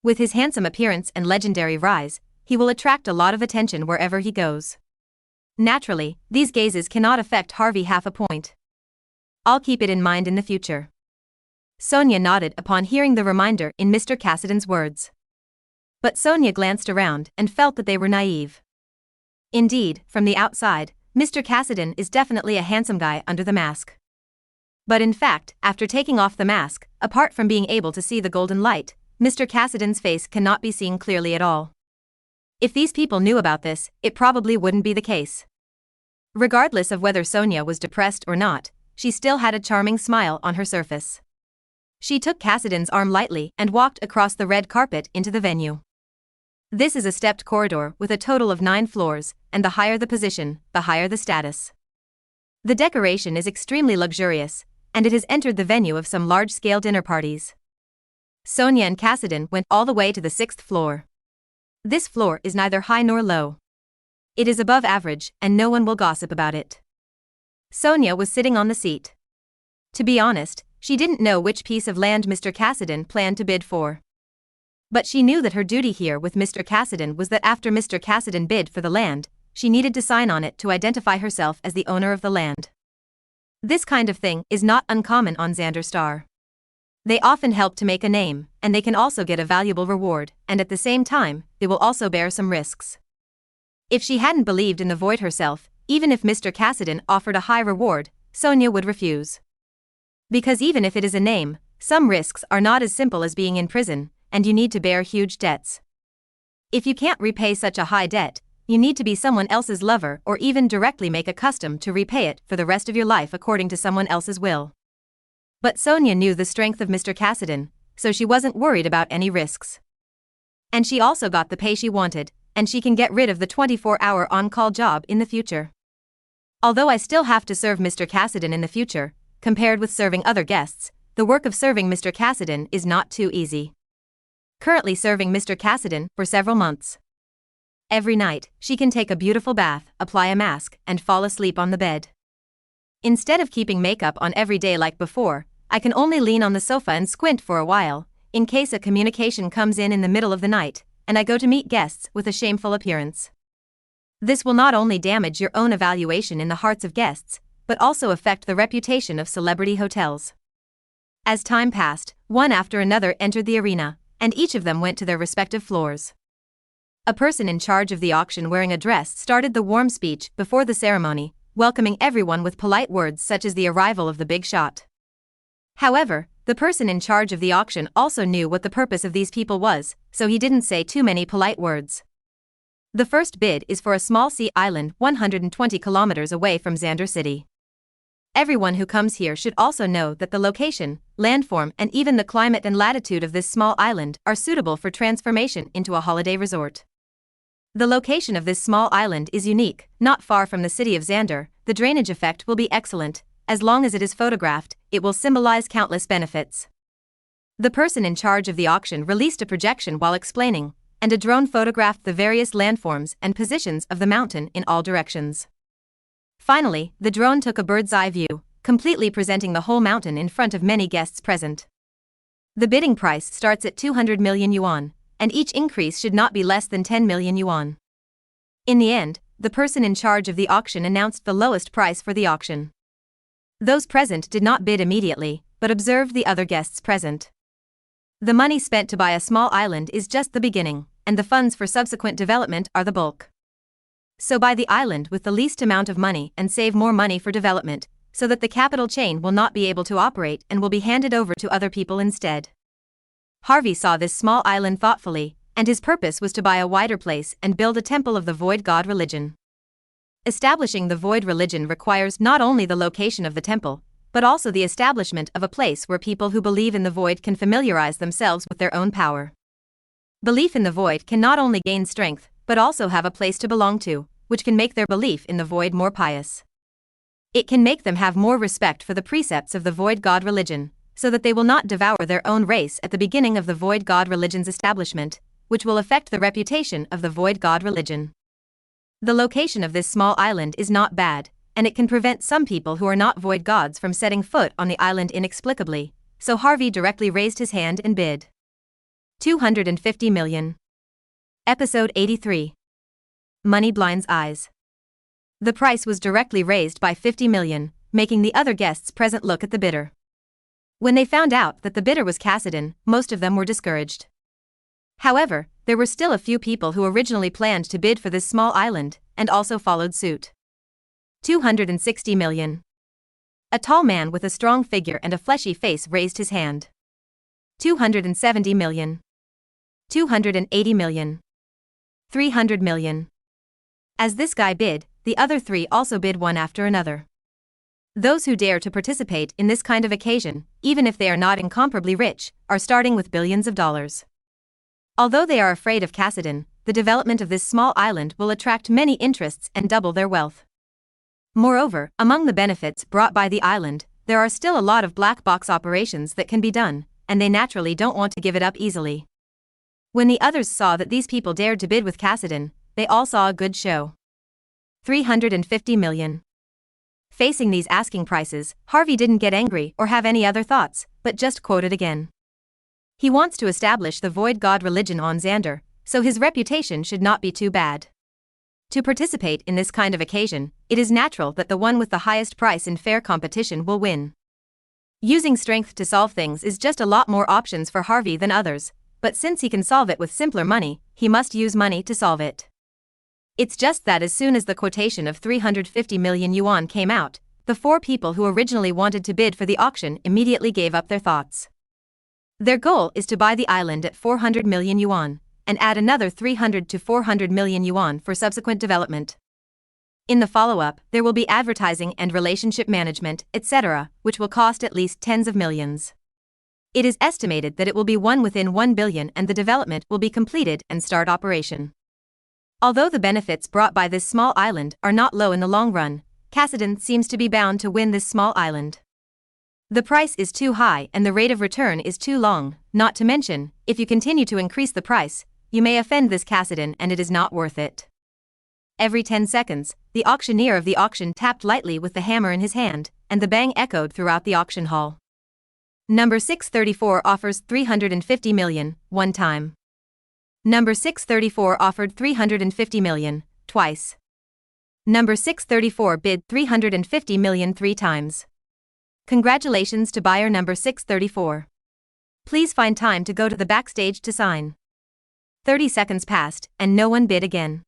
With his handsome appearance and legendary rise, he will attract a lot of attention wherever he goes. Naturally, these gazes cannot affect Harvey half a point. I'll keep it in mind in the future. Sonia nodded upon hearing the reminder in Mr. Cassidy's words. But Sonia glanced around and felt that they were naive. Indeed, from the outside, Mr. Cassidy is definitely a handsome guy under the mask. But in fact, after taking off the mask, apart from being able to see the golden light, Mr. Cassidy's face cannot be seen clearly at all. If these people knew about this, it probably wouldn't be the case. Regardless of whether Sonia was depressed or not, she still had a charming smile on her surface. She took Cassidy's arm lightly and walked across the red carpet into the venue. This is a stepped corridor with a total of 9 floors, and the higher the position, the higher the status. The decoration is extremely luxurious, and it has entered the venue of some large-scale dinner parties. Sonia and Cassidy went all the way to the 6th floor. This floor is neither high nor low. It is above average, and no one will gossip about it. Sonia was sitting on the seat. To be honest, she didn't know which piece of land Mr. Cassidy planned to bid for. But she knew that her duty here with Mr. Cassidy was that after Mr. Cassidy bid for the land, she needed to sign on it to identify herself as the owner of the land. This kind of thing is not uncommon on Xander Star. They often help to make a name, and they can also get a valuable reward, and at the same time, they will also bear some risks. If she hadn't believed in the void herself, even if Mr. Cassidy offered a high reward, Sonia would refuse. Because even if it is a name, some risks are not as simple as being in prison, and you need to bear huge debts. If you can't repay such a high debt, you need to be someone else's lover or even directly make a custom to repay it for the rest of your life according to someone else's will. But Sonia knew the strength of Mr. Cassidy, so she wasn't worried about any risks. And she also got the pay she wanted, and she can get rid of the 24-hour on-call job in the future. Although I still have to serve Mr. Cassidy in the future, compared with serving other guests, the work of serving Mr. Cassidy is not too easy. Currently serving Mr. Cassidy for several months. Every night, she can take a beautiful bath, apply a mask, and fall asleep on the bed. Instead of keeping makeup on every day like before, I can only lean on the sofa and squint for a while, in case a communication comes in the middle of the night, and I go to meet guests with a shameful appearance. This will not only damage your own evaluation in the hearts of guests, but also affect the reputation of celebrity hotels. As time passed, one after another entered the arena, and each of them went to their respective floors. A person in charge of the auction wearing a dress started the warm speech before the ceremony, welcoming everyone with polite words such as the arrival of the big shot. However, the person in charge of the auction also knew what the purpose of these people was, so he didn't say too many polite words. The first bid is for a small sea island 120 kilometers away from Xander City. Everyone who comes here should also know that the location, landform, and even the climate and latitude of this small island are suitable for transformation into a holiday resort. The location of this small island is unique, not far from the city of Xander. The drainage effect will be excellent. As long as it is photographed, it will symbolize countless benefits. The person in charge of the auction released a projection while explaining, and a drone photographed the various landforms and positions of the mountain in all directions. Finally, the drone took a bird's-eye view, completely presenting the whole mountain in front of many guests present. The bidding price starts at 200 million yuan, and each increase should not be less than 10 million yuan. In the end, the person in charge of the auction announced the lowest price for the auction. Those present did not bid immediately, but observed the other guests present. The money spent to buy a small island is just the beginning, and the funds for subsequent development are the bulk. So buy the island with the least amount of money and save more money for development, so that the capital chain will not be able to operate and will be handed over to other people instead. Harvey saw this small island thoughtfully, and his purpose was to buy a wider place and build a temple of the void god religion. Establishing the void religion requires not only the location of the temple, but also the establishment of a place where people who believe in the void can familiarize themselves with their own power. Belief in the void can not only gain strength, but also have a place to belong to, which can make their belief in the void more pious. It can make them have more respect for the precepts of the void god religion, so that they will not devour their own race at the beginning of the void god religion's establishment, which will affect the reputation of the void god religion. The location of this small island is not bad, and it can prevent some people who are not void gods from setting foot on the island inexplicably, so Harvey directly raised his hand and bid 250 million. Episode 83. Money blinds eyes. The price was directly raised by 50 million, making the other guests present look at the bidder. When they found out that the bidder was Cassidon, most of them were discouraged. However, there were still a few people who originally planned to bid for this small island, and also followed suit. 260 million. A tall man with a strong figure and a fleshy face raised his hand. 270 million. 280 million. 300 million. As this guy bid, the other three also bid one after another. Those who dare to participate in this kind of occasion, even if they are not incomparably rich, are starting with billions of dollars. Although they are afraid of Cassidon, the development of this small island will attract many interests and double their wealth. Moreover, among the benefits brought by the island, there are still a lot of black box operations that can be done, and they naturally don't want to give it up easily. When the others saw that these people dared to bid with Cassidon, they all saw a good show. 350 million. Facing these asking prices, Harvey didn't get angry or have any other thoughts, but just quoted again. He wants to establish the void god religion on Xander, so his reputation should not be too bad. To participate in this kind of occasion, it is natural that the one with the highest price in fair competition will win. Using strength to solve things is just a lot more options for Harvey than others, but since he can solve it with simpler money, he must use money to solve it. It's just that as soon as the quotation of 350 million yuan came out, the four people who originally wanted to bid for the auction immediately gave up their thoughts. Their goal is to buy the island at 400 million yuan, and add another 300 to 400 million yuan for subsequent development. In the follow-up, there will be advertising and relationship management, etc., which will cost at least tens of millions. It is estimated that it will be won within 1 billion and the development will be completed and start operation. Although the benefits brought by this small island are not low in the long run, Cassidon seems to be bound to win this small island. The price is too high and the rate of return is too long, not to mention, if you continue to increase the price, you may offend this Cassidon and it is not worth it. Every 10 seconds, the auctioneer of the auction tapped lightly with the hammer in his hand, and the bang echoed throughout the auction hall. Number 634 offers 350 million, one time. Number 634 offered 350 million, twice. Number 634 bid 350 million 3 times. Congratulations to buyer number 634. Please find time to go to the backstage to sign. 30 seconds passed, and no one bid again.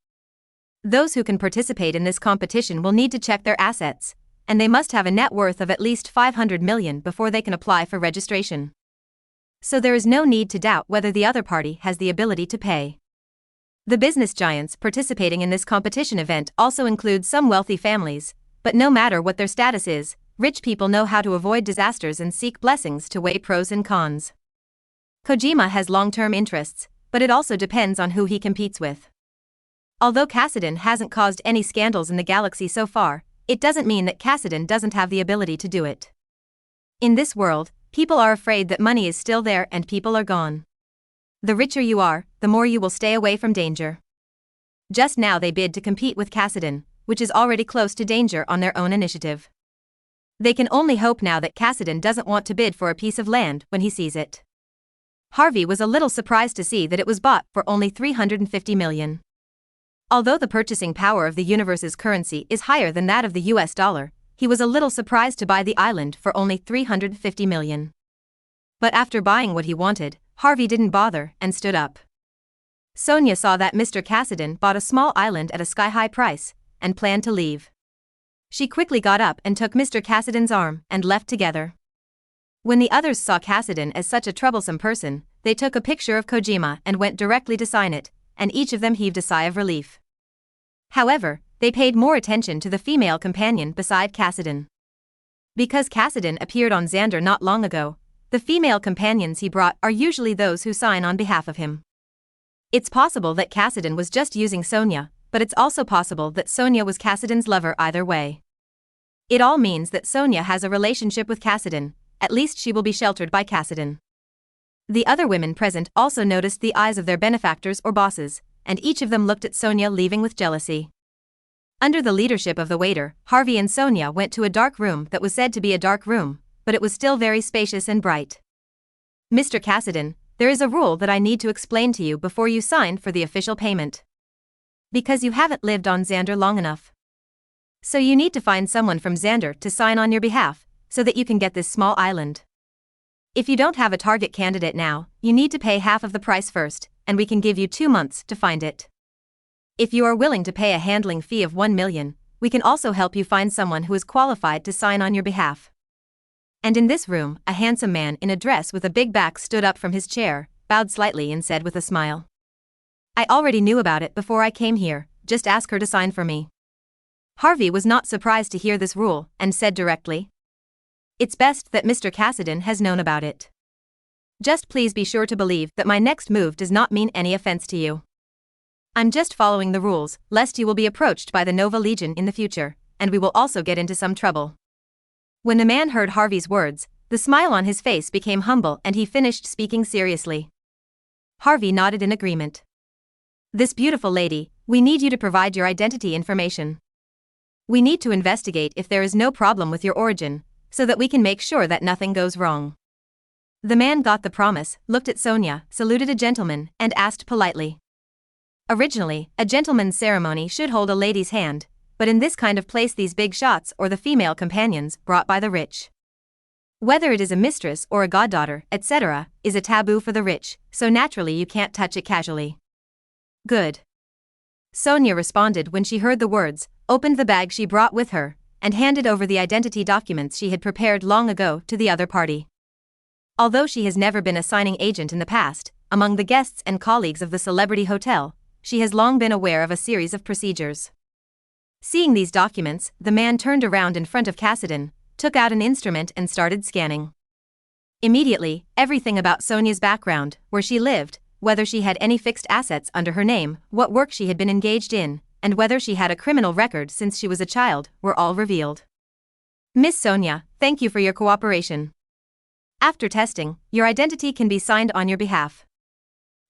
Those who can participate in this competition will need to check their assets, and they must have a net worth of at least 500 million before they can apply for registration. So there is no need to doubt whether the other party has the ability to pay. The business giants participating in this competition event also include some wealthy families, but no matter what their status is, rich people know how to avoid disasters and seek blessings to weigh pros and cons. Kojima has long-term interests, but it also depends on who he competes with. Although Kassadin hasn't caused any scandals in the galaxy so far, it doesn't mean that Kassadin doesn't have the ability to do it. In this world, people are afraid that money is still there and people are gone. The richer you are, the more you will stay away from danger. Just now they bid to compete with Kassadin, which is already close to danger on their own initiative. They can only hope now that Kassadin doesn't want to bid for a piece of land when he sees it. Harvey was a little surprised to see that it was bought for only 350 million. Although the purchasing power of the universe's currency is higher than that of the US dollar, he was a little surprised to buy the island for only 350 million. But after buying what he wanted, Harvey didn't bother and stood up. Sonia saw that Mr. Kassadin bought a small island at a sky-high price and planned to leave. She quickly got up and took Mr. Kassadin's arm and left together. When the others saw Kassadin as such a troublesome person, they took a picture of Kojima and went directly to sign it, and each of them heaved a sigh of relief. However, they paid more attention to the female companion beside Kassadin. Because Kassadin appeared on Xander not long ago, the female companions he brought are usually those who sign on behalf of him. It's possible that Kassadin was just using Sonia, but it's also possible that Sonia was Kassadin's lover either way. It all means that Sonia has a relationship with Kassadin, at least she will be sheltered by Kassadin. The other women present also noticed the eyes of their benefactors or bosses, and each of them looked at Sonia leaving with jealousy. Under the leadership of the waiter, Harvey and Sonia went to a dark room that was said to be a dark room, but it was still very spacious and bright. Mr. Kassadin, there is a rule that I need to explain to you before you sign for the official payment. Because you haven't lived on Xander long enough. So you need to find someone from Xander to sign on your behalf, so that you can get this small island. If you don't have a target candidate now, you need to pay half of the price first, and we can give you 2 months to find it. If you are willing to pay a handling fee of 1 million, we can also help you find someone who is qualified to sign on your behalf. And in this room, a handsome man in a dress with a big back stood up from his chair, bowed slightly and said with a smile. I already knew about it before I came here, just ask her to sign for me. Harvey was not surprised to hear this rule, and said directly, it's best that Mr. Kassadin has known about it. Just please be sure to believe that my next move does not mean any offense to you. I'm just following the rules, lest you will be approached by the Nova Legion in the future, and we will also get into some trouble. When the man heard Harvey's words, the smile on his face became humble and he finished speaking seriously. Harvey nodded in agreement. This beautiful lady, we need you to provide your identity information. We need to investigate if there is no problem with your origin, so that we can make sure that nothing goes wrong. The man got the promise, looked at Sonia, saluted a gentleman, and asked politely. Originally, a gentleman's ceremony should hold a lady's hand, but in this kind of place these big shots or the female companions brought by the rich. Whether it is a mistress or a goddaughter, etc., is a taboo for the rich, so naturally you can't touch it casually. Good. Sonia responded when she heard the words, opened the bag she brought with her, and handed over the identity documents she had prepared long ago to the other party. Although she has never been a signing agent in the past, among the guests and colleagues of the celebrity hotel, she has long been aware of a series of procedures. Seeing these documents, the man turned around in front of Kassadin, took out an instrument and started scanning. Immediately, everything about Sonia's background, where she lived, whether she had any fixed assets under her name, what work she had been engaged in, and whether she had a criminal record since she was a child, were all revealed. Miss Sonia, thank you for your cooperation. After testing, your identity can be signed on your behalf.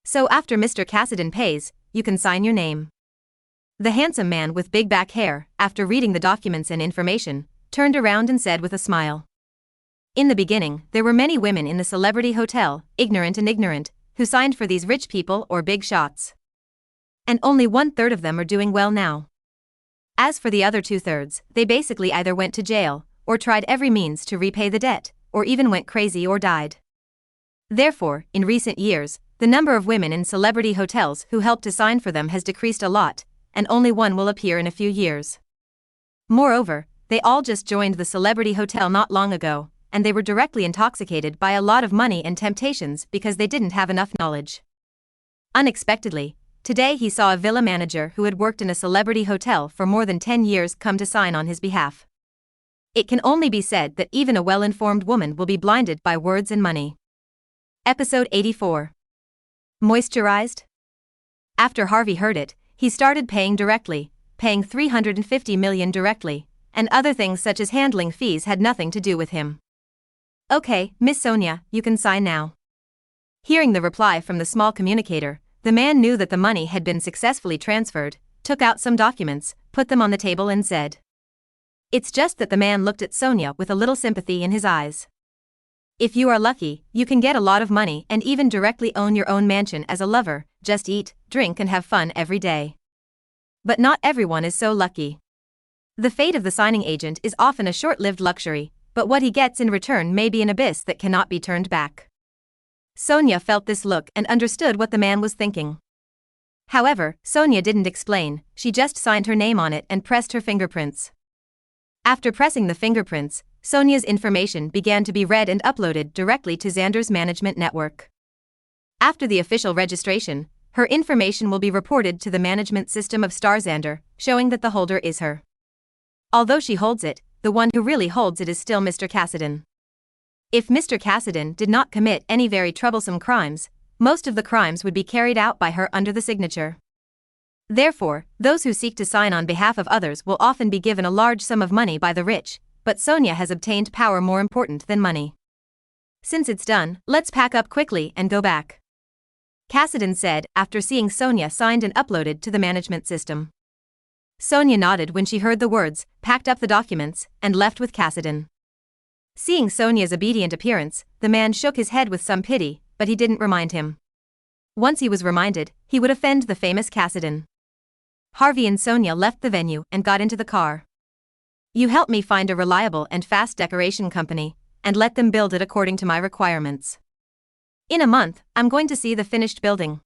So after Mr. Kassadin pays, you can sign your name. The handsome man with big back hair, after reading the documents and information, turned around and said with a smile. In the beginning, there were many women in the celebrity hotel, ignorant, who signed for these rich people or big shots. And only 1/3 of them are doing well now. As for the other 2/3, they basically either went to jail, or tried every means to repay the debt, or even went crazy or died. Therefore, in recent years, the number of women in celebrity hotels who helped to sign for them has decreased a lot, and only one will appear in a few years. Moreover, they all just joined the celebrity hotel not long ago, and they were directly intoxicated by a lot of money and temptations because they didn't have enough knowledge. Unexpectedly, today he saw a villa manager who had worked in a celebrity hotel for more than 10 years come to sign on his behalf. It can only be said that even a well-informed woman will be blinded by words and money. Episode 84. Moisturized? After Harvey heard it, he started paying directly, paying $350 million directly, and other things such as handling fees had nothing to do with him. Okay, Miss Sonia, you can sign now. Hearing the reply from the small communicator, the man knew that the money had been successfully transferred, took out some documents, put them on the table and said. It's just that the man looked at Sonia with a little sympathy in his eyes. If you are lucky, you can get a lot of money and even directly own your own mansion as a lover, just eat, drink and have fun every day. But not everyone is so lucky. The fate of the signing agent is often a short-lived luxury, but what he gets in return may be an abyss that cannot be turned back. Sonia felt this look and understood what the man was thinking. However, Sonia didn't explain, she just signed her name on it and pressed her fingerprints. After pressing the fingerprints, Sonia's information began to be read and uploaded directly to Xander's management network. After the official registration, her information will be reported to the management system of Star Xander, showing that the holder is her. Although she holds it, the one who really holds it is still Mr. Cassidy. If Mr. Cassidy did not commit any very troublesome crimes, most of the crimes would be carried out by her under the signature. Therefore, those who seek to sign on behalf of others will often be given a large sum of money by the rich, but Sonia has obtained power more important than money. Since it's done, let's pack up quickly and go back. Cassidy said after seeing Sonia signed and uploaded to the management system. Sonia nodded when she heard the words, packed up the documents, and left with Cassidy. Seeing Sonia's obedient appearance, the man shook his head with some pity, but he didn't remind him. Once he was reminded, he would offend the famous Cassidy. Harvey and Sonia left the venue and got into the car. You help me find a reliable and fast decoration company, and let them build it according to my requirements. In a month, I'm going to see the finished building.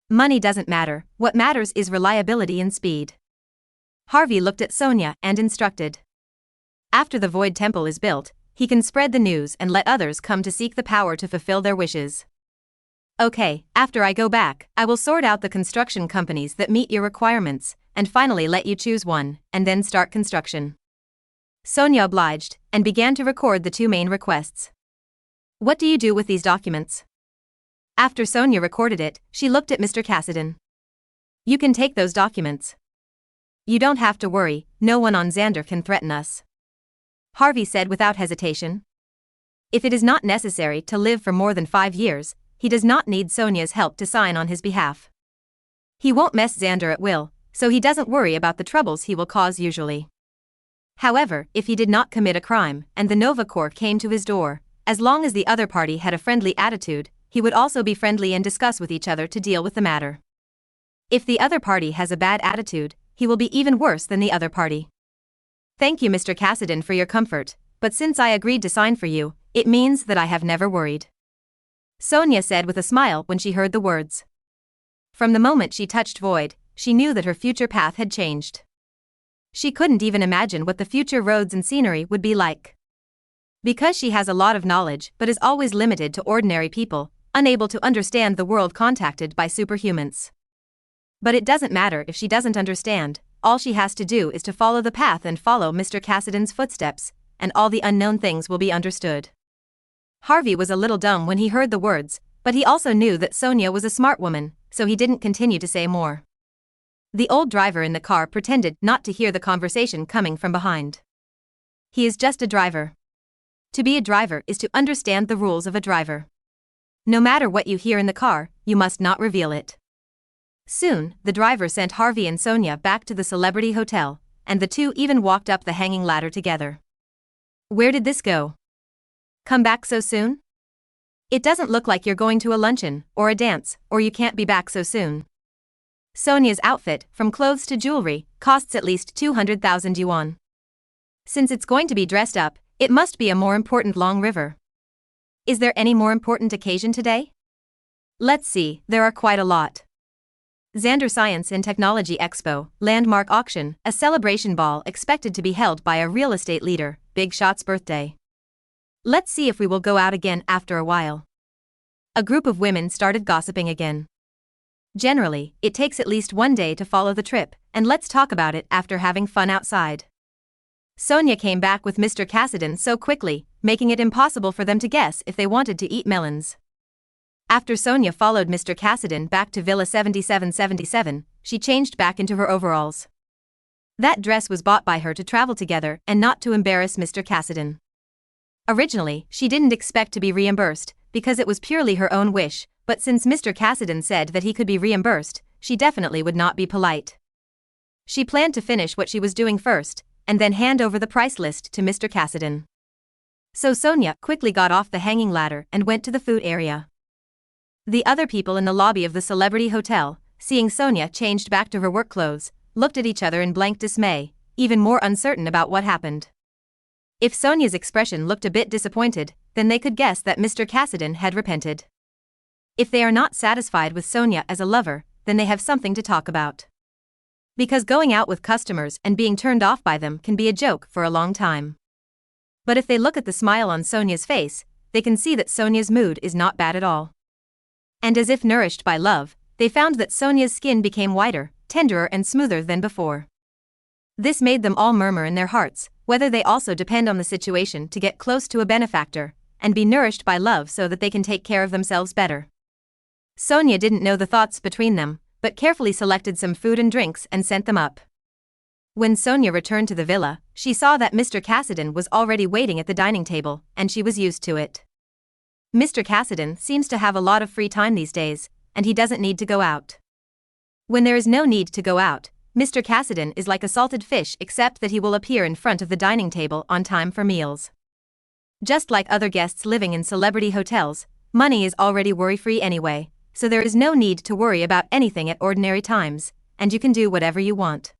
Money doesn't matter, what matters is reliability and speed. Harvey looked at Sonia and instructed. After the Void Temple is built, he can spread the news and let others come to seek the power to fulfill their wishes. Okay, after I go back, I will sort out the construction companies that meet your requirements, and finally let you choose one, and then start construction. Sonia obliged, and began to record the two main requests. What do you do with these documents? After Sonia recorded it, she looked at Mr. Cassidy. You can take those documents. You don't have to worry, no one on Xander can threaten us. Harvey said without hesitation. If it is not necessary to live for more than 5 years, he does not need Sonia's help to sign on his behalf. He won't mess Xander at will, so he doesn't worry about the troubles he will cause usually. However, if he did not commit a crime and the Nova Corps came to his door, as long as the other party had a friendly attitude, he would also be friendly and discuss with each other to deal with the matter. If the other party has a bad attitude, he will be even worse than the other party. Thank you, Mr. Cassidy, for your comfort, but since I agreed to sign for you, it means that I have never worried. Sonia said with a smile when she heard the words. From the moment she touched Void, she knew that her future path had changed. She couldn't even imagine what the future roads and scenery would be like. Because she has a lot of knowledge but is always limited to ordinary people, unable to understand the world contacted by superhumans. But it doesn't matter if she doesn't understand, all she has to do is to follow the path and follow Mr. Cassidy's footsteps, and all the unknown things will be understood. Harvey was a little dumb when he heard the words, but he also knew that Sonia was a smart woman, so he didn't continue to say more. The old driver in the car pretended not to hear the conversation coming from behind. He is just a driver. To be a driver is to understand the rules of a driver. No matter what you hear in the car, you must not reveal it. Soon, the driver sent Harvey and Sonia back to the celebrity hotel, and the two even walked up the hanging ladder together. Where did this go? Come back so soon? It doesn't look like you're going to a luncheon, or a dance, or you can't be back so soon. Sonia's outfit, from clothes to jewelry, costs at least 200,000 yuan. Since it's going to be dressed up, it must be a more important long river. Is there any more important occasion today? Let's see, there are quite a lot. Xander Science and Technology Expo, landmark auction, a celebration ball expected to be held by a real estate leader, Big Shot's birthday. Let's see if we will go out again after a while. A group of women started gossiping again. Generally, it takes at least one day to follow the trip, and let's talk about it after having fun outside. Sonia came back with Mr. Cassidy so quickly, making it impossible for them to guess if they wanted to eat melons. After Sonia followed Mr. Cassidy back to Villa 7777, she changed back into her overalls. That dress was bought by her to travel together and not to embarrass Mr. Cassidy. Originally, she didn't expect to be reimbursed, because it was purely her own wish, but since Mr. Cassidy said that he could be reimbursed, she definitely would not be polite. She planned to finish what she was doing first, and then hand over the price list to Mr. Cassidy. So Sonia quickly got off the hanging ladder and went to the food area. The other people in the lobby of the celebrity hotel, seeing Sonia changed back to her work clothes, looked at each other in blank dismay, even more uncertain about what happened. If Sonia's expression looked a bit disappointed, then they could guess that Mr. Cassidy had repented. If they are not satisfied with Sonia as a lover, then they have something to talk about. Because going out with customers and being turned off by them can be a joke for a long time. But if they look at the smile on Sonia's face, they can see that Sonia's mood is not bad at all. And as if nourished by love, they found that Sonia's skin became whiter, tenderer and smoother than before. This made them all murmur in their hearts, whether they also depend on the situation to get close to a benefactor, and be nourished by love so that they can take care of themselves better. Sonia didn't know the thoughts between them, but carefully selected some food and drinks and sent them up. When Sonia returned to the villa, she saw that Mr. Cassidy was already waiting at the dining table, and she was used to it. Mr. Cassidy seems to have a lot of free time these days, and he doesn't need to go out. When there is no need to go out, Mr. Cassidy is like a salted fish except that he will appear in front of the dining table on time for meals. Just like other guests living in celebrity hotels, money is already worry-free anyway, so there is no need to worry about anything at ordinary times, and you can do whatever you want.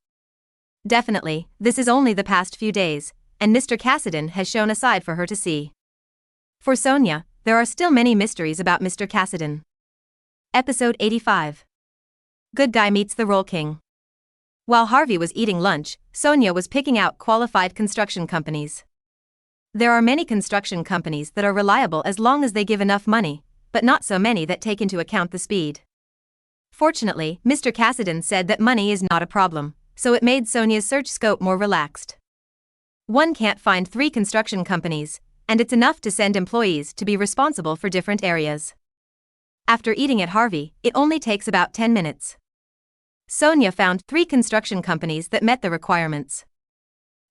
Definitely, this is only the past few days, and Mr. Cassidy has shown a side for her to see. For Sonia, there are still many mysteries about Mr. Cassidy. Episode 85. Good Guy Meets the Roll King. While Harvey was eating lunch, Sonia was picking out qualified construction companies. There are many construction companies that are reliable as long as they give enough money, but not so many that take into account the speed. Fortunately, Mr. Cassidy said that money is not a problem, so it made Sonia's search scope more relaxed. One can't find 3 construction companies, and it's enough to send employees to be responsible for different areas. After eating at Harvey, it only takes about 10 minutes. Sonia found 3 construction companies that met the requirements.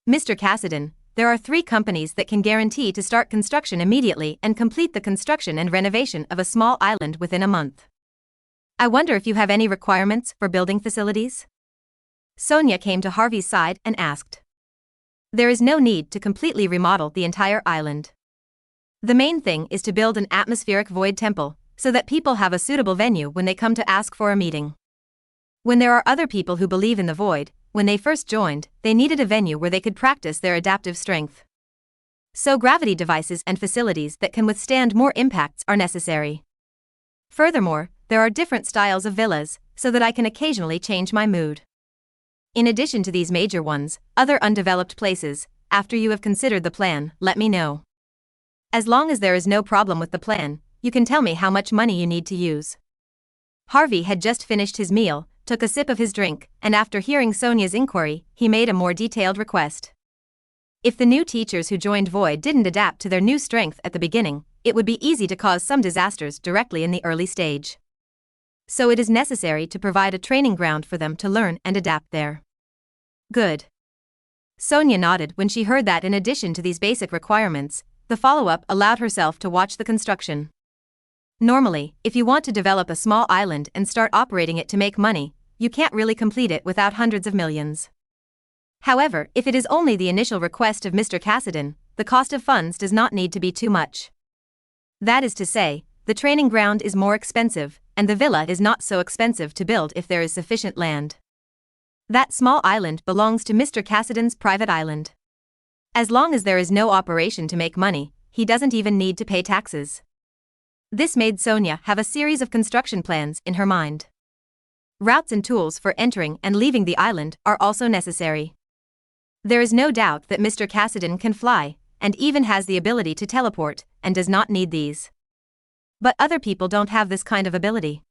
Mr. Cassidy, there are 3 companies that can guarantee to start construction immediately and complete the construction and renovation of a small island within a month. I wonder if you have any requirements for building facilities? Sonia came to Harvey's side and asked. There is no need to completely remodel the entire island. The main thing is to build an atmospheric void temple, so that people have a suitable venue when they come to ask for a meeting. When there are other people who believe in the void, when they first joined, they needed a venue where they could practice their adaptive strength. So gravity devices and facilities that can withstand more impacts are necessary. Furthermore, there are different styles of villas, so that I can occasionally change my mood. In addition to these major ones, other undeveloped places, after you have considered the plan, let me know. As long as there is no problem with the plan, you can tell me how much money you need to use. Harvey had just finished his meal, took a sip of his drink, and after hearing Sonia's inquiry, he made a more detailed request. If the new teachers who joined Void didn't adapt to their new strength at the beginning, it would be easy to cause some disasters directly in the early stage. So it is necessary to provide a training ground for them to learn and adapt there. Good. Sonia nodded when she heard that in addition to these basic requirements, the follow-up allowed herself to watch the construction. Normally, if you want to develop a small island and start operating it to make money, you can't really complete it without hundreds of millions. However, if it is only the initial request of Mr. Cassidy, the cost of funds does not need to be too much. That is to say, the training ground is more expensive, and the villa is not so expensive to build if there is sufficient land. That small island belongs to Mr. Cassidy's private island. As long as there is no operation to make money, he doesn't even need to pay taxes. This made Sonia have a series of construction plans in her mind. Routes and tools for entering and leaving the island are also necessary. There is no doubt that Mr. Cassidy can fly, and even has the ability to teleport, and does not need these. But other people don't have this kind of ability.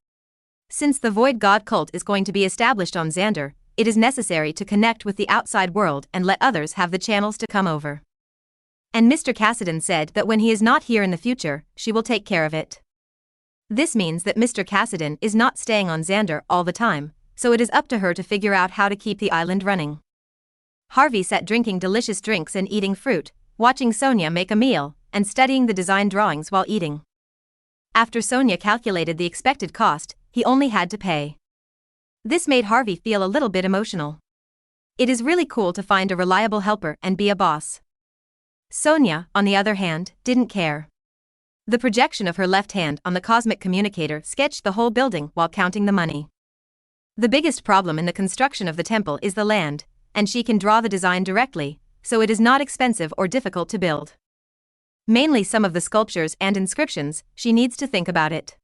Since the Void God cult is going to be established on Xander, it is necessary to connect with the outside world and let others have the channels to come over. And Mr. Cassidy said that when he is not here in the future, she will take care of it. This means that Mr. Cassidy is not staying on Xander all the time, so it is up to her to figure out how to keep the island running. Harvey sat drinking delicious drinks and eating fruit, watching Sonia make a meal, and studying the design drawings while eating. After Sonia calculated the expected cost, he only had to pay. This made Harvey feel a little bit emotional. It is really cool to find a reliable helper and be a boss. Sonia, on the other hand, didn't care. The projection of her left hand on the cosmic communicator sketched the whole building while counting the money. The biggest problem in the construction of the temple is the land, and she can draw the design directly, so it is not expensive or difficult to build. Mainly some of the sculptures and inscriptions, she needs to think about it.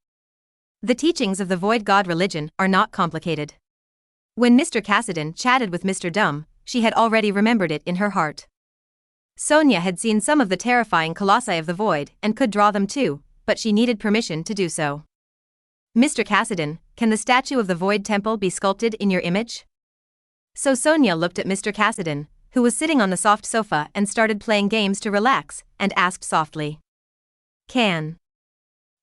The teachings of the Void God religion are not complicated. When Mr. Cassidy chatted with Mr. Dumb, she had already remembered it in her heart. Sonia had seen some of the terrifying colossi of the void and could draw them too, but she needed permission to do so. Mr. Cassidy, can the statue of the Void Temple be sculpted in your image? So Sonia looked at Mr. Cassidy, who was sitting on the soft sofa and started playing games to relax, and asked softly. Can?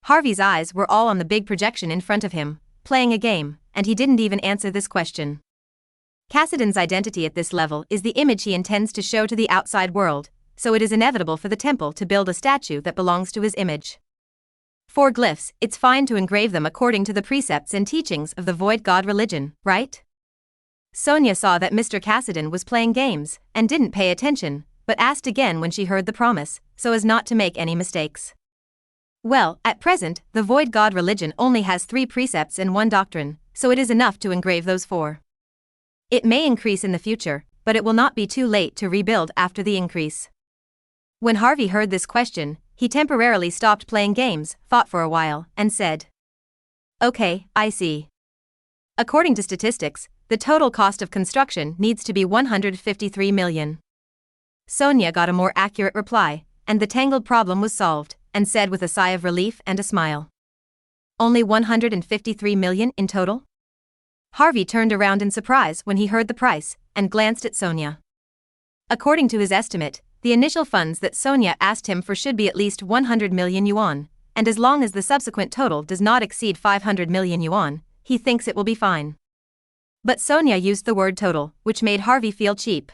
Harvey's eyes were all on the big projection in front of him, playing a game, and he didn't even answer this question. Cassidy's identity at this level is the image he intends to show to the outside world, so it is inevitable for the temple to build a statue that belongs to his image. For glyphs, it's fine to engrave them according to the precepts and teachings of the Void God religion, right? Sonia saw that Mr. Cassidy was playing games, and didn't pay attention, but asked again when she heard the promise, so as not to make any mistakes. Well, at present, the Void God religion only has 3 precepts and 1 doctrine, so it is enough to engrave those 4. It may increase in the future, but it will not be too late to rebuild after the increase. When Harvey heard this question, he temporarily stopped playing games, thought for a while, and said, Okay, I see. According to statistics, the total cost of construction needs to be 153 million. Sonia got a more accurate reply, and the tangled problem was solved, and said with a sigh of relief and a smile. Only 153 million in total? Harvey turned around in surprise when he heard the price, and glanced at Sonia. According to his estimate, the initial funds that Sonia asked him for should be at least 100 million yuan, and as long as the subsequent total does not exceed 500 million yuan, he thinks it will be fine. But Sonia used the word total, which made Harvey feel cheap.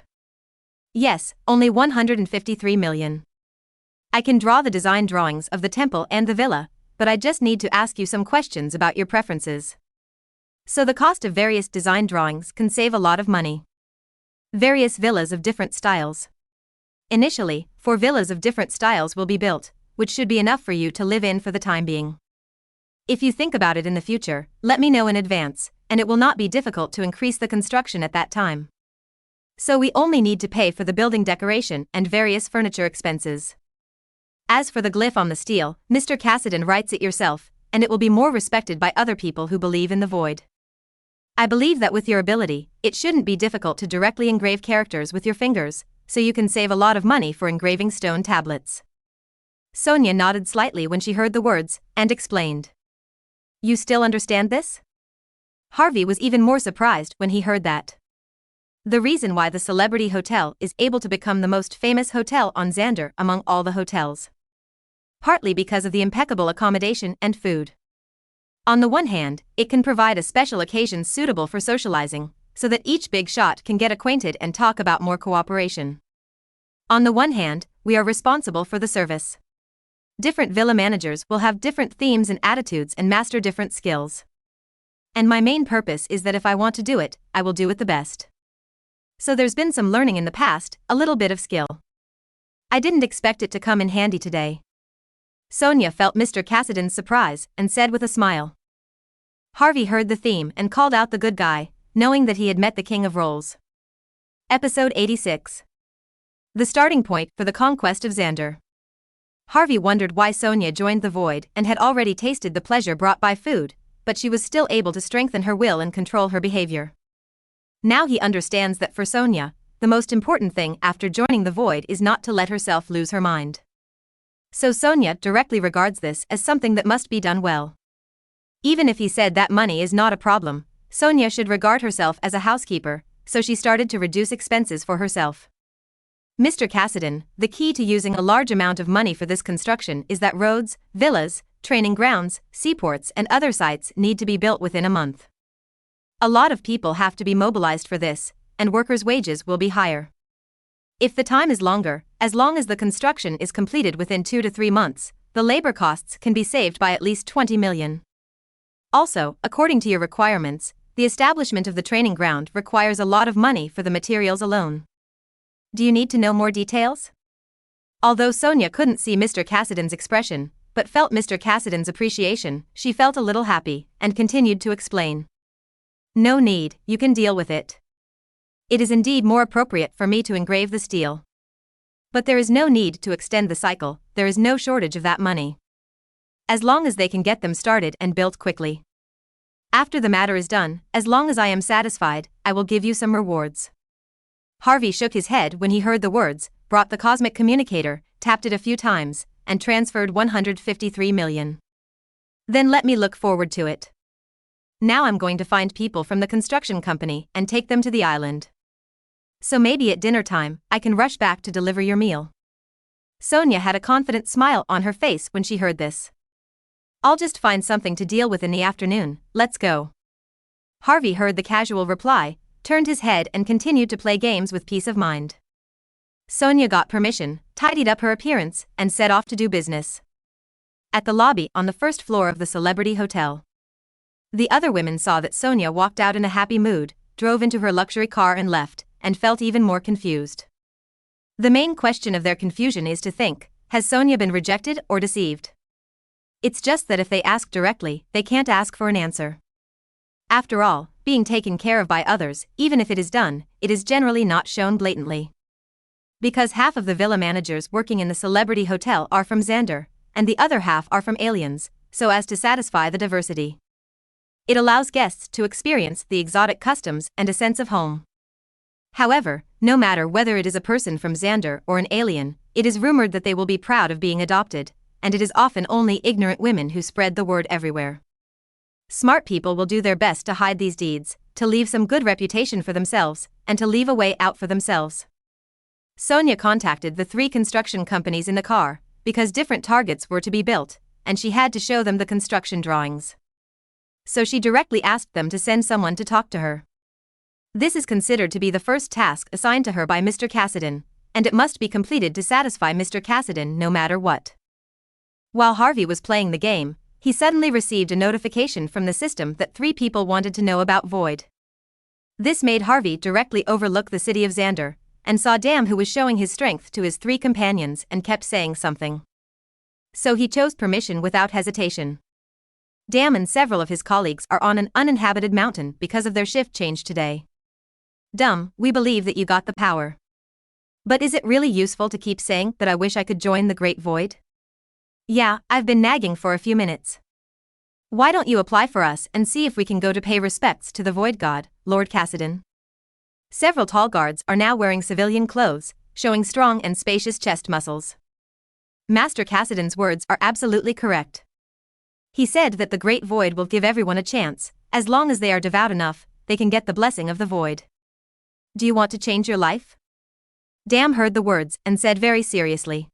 Yes, only 153 million. I can draw the design drawings of the temple and the villa, but I just need to ask you some questions about your preferences. So the cost of various design drawings can save a lot of money. Various villas of different styles. Initially, 4 villas of different styles will be built, which should be enough for you to live in for the time being. If you think about it in the future, let me know in advance, and it will not be difficult to increase the construction at that time. So we only need to pay for the building decoration and various furniture expenses. As for the glyph on the steel, Mr. Cassidy writes it yourself, and it will be more respected by other people who believe in the void. I believe that with your ability, it shouldn't be difficult to directly engrave characters with your fingers, so you can save a lot of money for engraving stone tablets. Sonia nodded slightly when she heard the words, and explained. You still understand this? Harvey was even more surprised when he heard that. The reason why the celebrity hotel is able to become the most famous hotel on Xander among all the hotels. Partly because of the impeccable accommodation and food. On the one hand, it can provide a special occasion suitable for socializing, so that each big shot can get acquainted and talk about more cooperation. On the one hand, we are responsible for the service. Different villa managers will have different themes and attitudes and master different skills. And my main purpose is that if I want to do it, I will do it the best. So there's been some learning in the past, a little bit of skill. I didn't expect it to come in handy today. Sonia felt Mr. Cassidy's surprise and said with a smile. Harvey heard the theme and called out the good guy, knowing that he had met the king of roles. Episode 86. The starting point for the conquest of Xander. Harvey wondered why Sonia joined the Void and had already tasted the pleasure brought by food, but she was still able to strengthen her will and control her behavior. Now he understands that for Sonia, the most important thing after joining the Void is not to let herself lose her mind. So Sonia directly regards this as something that must be done well. Even if he said that money is not a problem, Sonia should regard herself as a housekeeper, so she started to reduce expenses for herself. Mr. Cassidy, the key to using a large amount of money for this construction is that roads, villas, training grounds, seaports and other sites need to be built within a month. A lot of people have to be mobilized for this, and workers' wages will be higher. If the time is longer, as long as the construction is completed within 2 to 3 months, the labor costs can be saved by at least 20 million. Also, according to your requirements, the establishment of the training ground requires a lot of money for the materials alone. Do you need to know more details? Although Sonia couldn't see Mr. Cassidy's expression, but felt Mr. Cassidy's appreciation, she felt a little happy, and continued to explain. No need, you can deal with it. It is indeed more appropriate for me to engrave the steel. But there is no need to extend the cycle, there is no shortage of that money. As long as they can get them started and built quickly. After the matter is done, as long as I am satisfied, I will give you some rewards. Harvey shook his head when he heard the words, brought the cosmic communicator, tapped it a few times, and transferred 153 million. Then let me look forward to it. Now I'm going to find people from the construction company and take them to the island. So maybe at dinner time, I can rush back to deliver your meal. Sonia had a confident smile on her face when she heard this. I'll just find something to deal with in the afternoon, let's go. Harvey heard the casual reply, turned his head and continued to play games with peace of mind. Sonia got permission, tidied up her appearance, and set off to do business. At the lobby on the first floor of the Celebrity Hotel. The other women saw that Sonia walked out in a happy mood, drove into her luxury car and left, and felt even more confused. The main question of their confusion is to think, has Sonia been rejected or deceived? It's just that if they ask directly, they can't ask for an answer. After all, being taken care of by others, even if it is done, it is generally not shown blatantly. Because half of the villa managers working in the Celebrity Hotel are from Xander, and the other half are from aliens, so as to satisfy the diversity. It allows guests to experience the exotic customs and a sense of home. However, no matter whether it is a person from Xander or an alien, it is rumored that they will be proud of being adopted, and it is often only ignorant women who spread the word everywhere. Smart people will do their best to hide these deeds, to leave some good reputation for themselves, and to leave a way out for themselves. Sonia contacted the 3 construction companies in the car, because different targets were to be built, and she had to show them the construction drawings. So she directly asked them to send someone to talk to her. This is considered to be the first task assigned to her by Mr. Cassidy, and it must be completed to satisfy Mr. Cassidy no matter what. While Harvey was playing the game, he suddenly received a notification from the system that 3 people wanted to know about Void. This made Harvey directly overlook the city of Xander, and saw Dam, who was showing his strength to his 3 companions and kept saying something. So he chose permission without hesitation. Dam and several of his colleagues are on an uninhabited mountain because of their shift change today. Dumb, we believe that you got the power. But is it really useful to keep saying that I wish I could join the Great Void? Yeah, I've been nagging for a few minutes. Why don't you apply for us and see if we can go to pay respects to the Void God, Lord Cassidy? Several tall guards are now wearing civilian clothes, showing strong and spacious chest muscles. Master Cassidy's words are absolutely correct. He said that the Great Void will give everyone a chance, as long as they are devout enough, they can get the blessing of the Void. Do you want to change your life? Dam heard the words and said very seriously.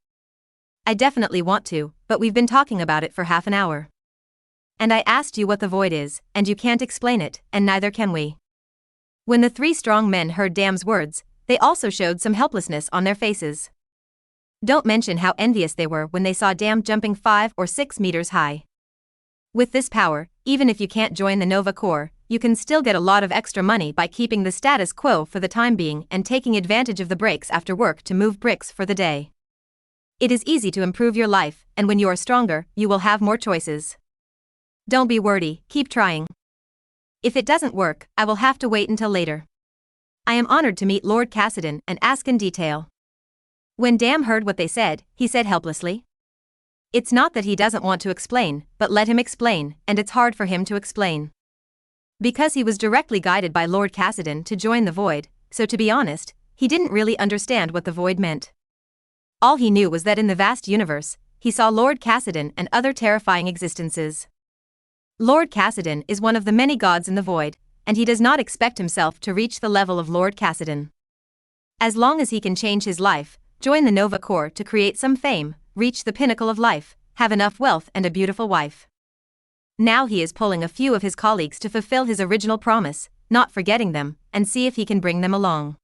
I definitely want to, but we've been talking about it for half an hour. And I asked you what the Void is, and you can't explain it, and neither can we. When the 3 strong men heard Dam's words, they also showed some helplessness on their faces. Don't mention how envious they were when they saw Dam jumping 5 or 6 meters high. With this power, even if you can't join the Nova Corps, you can still get a lot of extra money by keeping the status quo for the time being and taking advantage of the breaks after work to move bricks for the day. It is easy to improve your life, and when you are stronger, you will have more choices. Don't be wordy, keep trying. If it doesn't work, I will have to wait until later. I am honored to meet Lord Cassidan and ask in detail. When Dam heard what they said, he said helplessly. It's not that he doesn't want to explain, but let him explain, and it's hard for him to explain. Because he was directly guided by Lord Cassidan to join the Void, so to be honest, he didn't really understand what the Void meant. All he knew was that in the vast universe, he saw Lord Cassidan and other terrifying existences. Lord Cassidan is one of the many gods in the Void, and he does not expect himself to reach the level of Lord Cassidan. As long as he can change his life, join the Nova Corps to create some fame, reach the pinnacle of life, have enough wealth and a beautiful wife. Now he is pulling a few of his colleagues to fulfill his original promise, not forgetting them, and see if he can bring them along.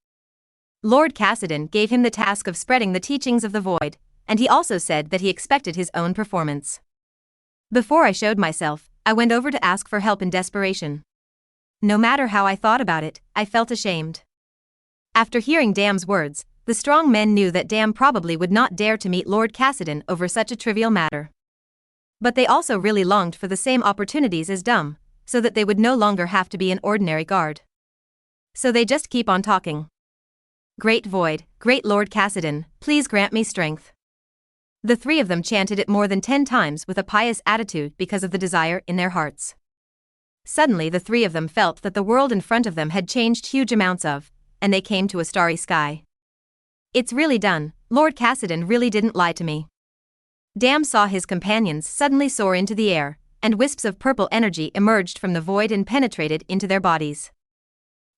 Lord Cassidan gave him the task of spreading the teachings of the Void, and he also said that he expected his own performance. Before I showed myself, I went over to ask for help in desperation. No matter how I thought about it, I felt ashamed. After hearing Dam's words, the strong men knew that Dam probably would not dare to meet Lord Cassidan over such a trivial matter. But they also really longed for the same opportunities as Dam, so that they would no longer have to be an ordinary guard. So they just keep on talking. Great Void, great Lord Cassidan, please grant me strength. The three of them chanted it more than 10 times with a pious attitude because of the desire in their hearts. Suddenly the three of them felt that the world in front of them had changed huge amounts of, and they came to a starry sky. It's really done, Lord Cassidan really didn't lie to me. Dam saw his companions suddenly soar into the air, and wisps of purple energy emerged from the Void and penetrated into their bodies.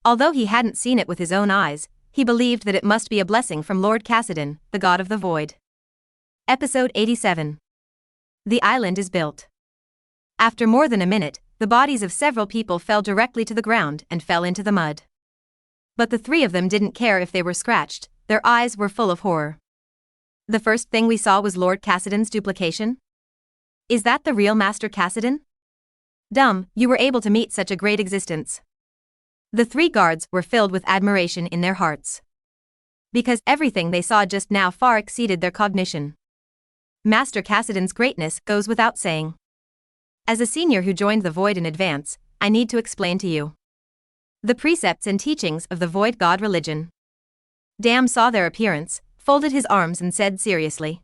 Although he hadn't seen it with his own eyes, he believed that it must be a blessing from Lord Cassidan, the god of the Void. Episode 87. The island is built. After more than a minute, the bodies of several people fell directly to the ground and fell into the mud. But the three of them didn't care if they were scratched, their eyes were full of horror. The first thing we saw was Lord Cassidan's duplication. Is that the real Master Cassidan? Dum, you were able to meet such a great existence. The three guards were filled with admiration in their hearts. Because everything they saw just now far exceeded their cognition. Master Cassidan's greatness goes without saying. As a senior who joined the Void in advance, I need to explain to you the precepts and teachings of the Void God religion. Dam saw their appearance, folded his arms and said seriously.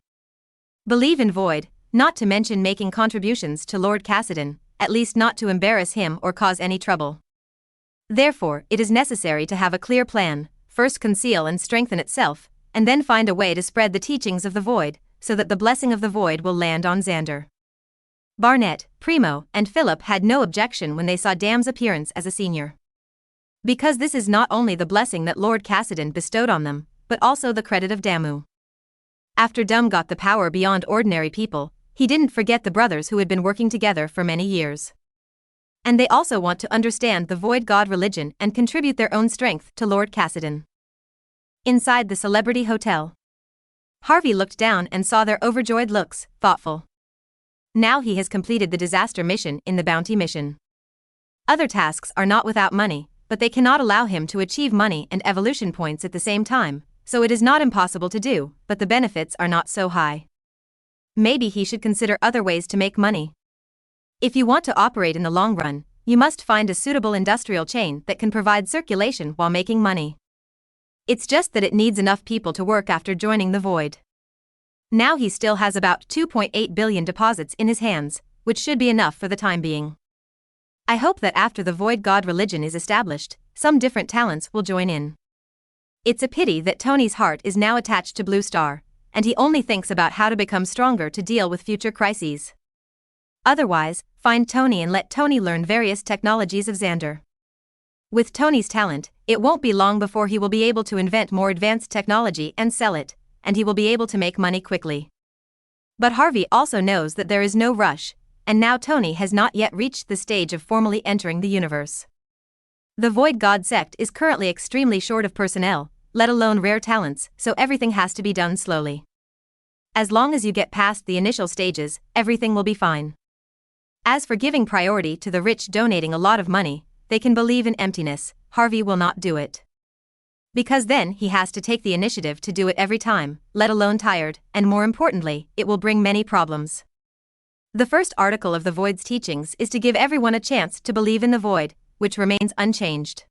Believe in Void, not to mention making contributions to Lord Cassidan, at least not to embarrass him or cause any trouble. Therefore, it is necessary to have a clear plan, first conceal and strengthen itself, and then find a way to spread the teachings of the Void, so that the blessing of the Void will land on Xander. Barnett, Primo, and Philip had no objection when they saw Dam's appearance as a senior. Because this is not only the blessing that Lord Cassidan bestowed on them, but also the credit of Damu. After Dum got the power beyond ordinary people, he didn't forget the brothers who had been working together for many years. And they also want to understand the Void God religion and contribute their own strength to Lord Cassidan. Inside the celebrity hotel, Harvey looked down and saw their overjoyed looks, thoughtful. Now he has completed the disaster mission in the bounty mission. Other tasks are not without money, but they cannot allow him to achieve money and evolution points at the same time, so it is not impossible to do, but the benefits are not so high. Maybe he should consider other ways to make money. If you want to operate in the long run, you must find a suitable industrial chain that can provide circulation while making money. It's just that it needs enough people to work after joining the Void. Now he still has about 2.8 billion deposits in his hands, which should be enough for the time being. I hope that after the Void God religion is established, some different talents will join in. It's a pity that Tony's heart is now attached to Blue Star, and he only thinks about how to become stronger to deal with future crises. Otherwise, find Tony and let Tony learn various technologies of Xander. With Tony's talent, it won't be long before he will be able to invent more advanced technology and sell it, and he will be able to make money quickly. But Harvey also knows that there is no rush, and now Tony has not yet reached the stage of formally entering the universe. The Void God sect is currently extremely short of personnel, let alone rare talents, so everything has to be done slowly. As long as you get past the initial stages, everything will be fine. As for giving priority to the rich donating a lot of money, they can believe in emptiness, Harvey will not do it. Because then he has to take the initiative to do it every time, let alone tired, and more importantly, it will bring many problems. The first article of the Void's teachings is to give everyone a chance to believe in the Void, which remains unchanged.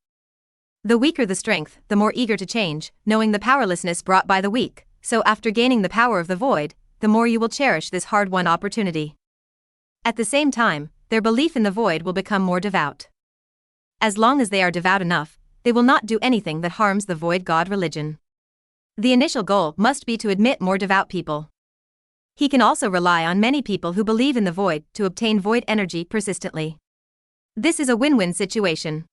The weaker the strength, the more eager to change, knowing the powerlessness brought by the weak, so after gaining the power of the Void, the more you will cherish this hard-won opportunity. At the same time, their belief in the Void will become more devout. As long as they are devout enough, they will not do anything that harms the Void God religion. The initial goal must be to admit more devout people. He can also rely on many people who believe in the Void to obtain Void energy persistently. This is a win-win situation.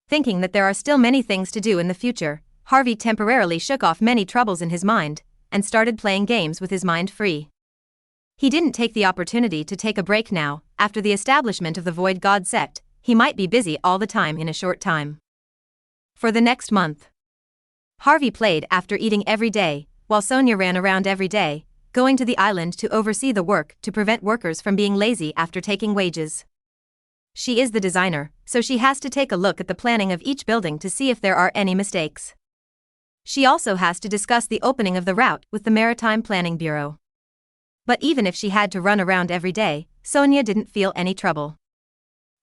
Thinking that there are still many things to do in the future, Harvey temporarily shook off many troubles in his mind and started playing games with his mind free. He didn't take the opportunity to take a break now. After the establishment of the Void God sect, he might be busy all the time in a short time. For the next month, Harvey played after eating every day, while Sonia ran around every day, going to the island to oversee the work to prevent workers from being lazy after taking wages. She is the designer, so she has to take a look at the planning of each building to see if there are any mistakes. She also has to discuss the opening of the route with the Maritime Planning Bureau. But even if she had to run around every day, Sonia didn't feel any trouble.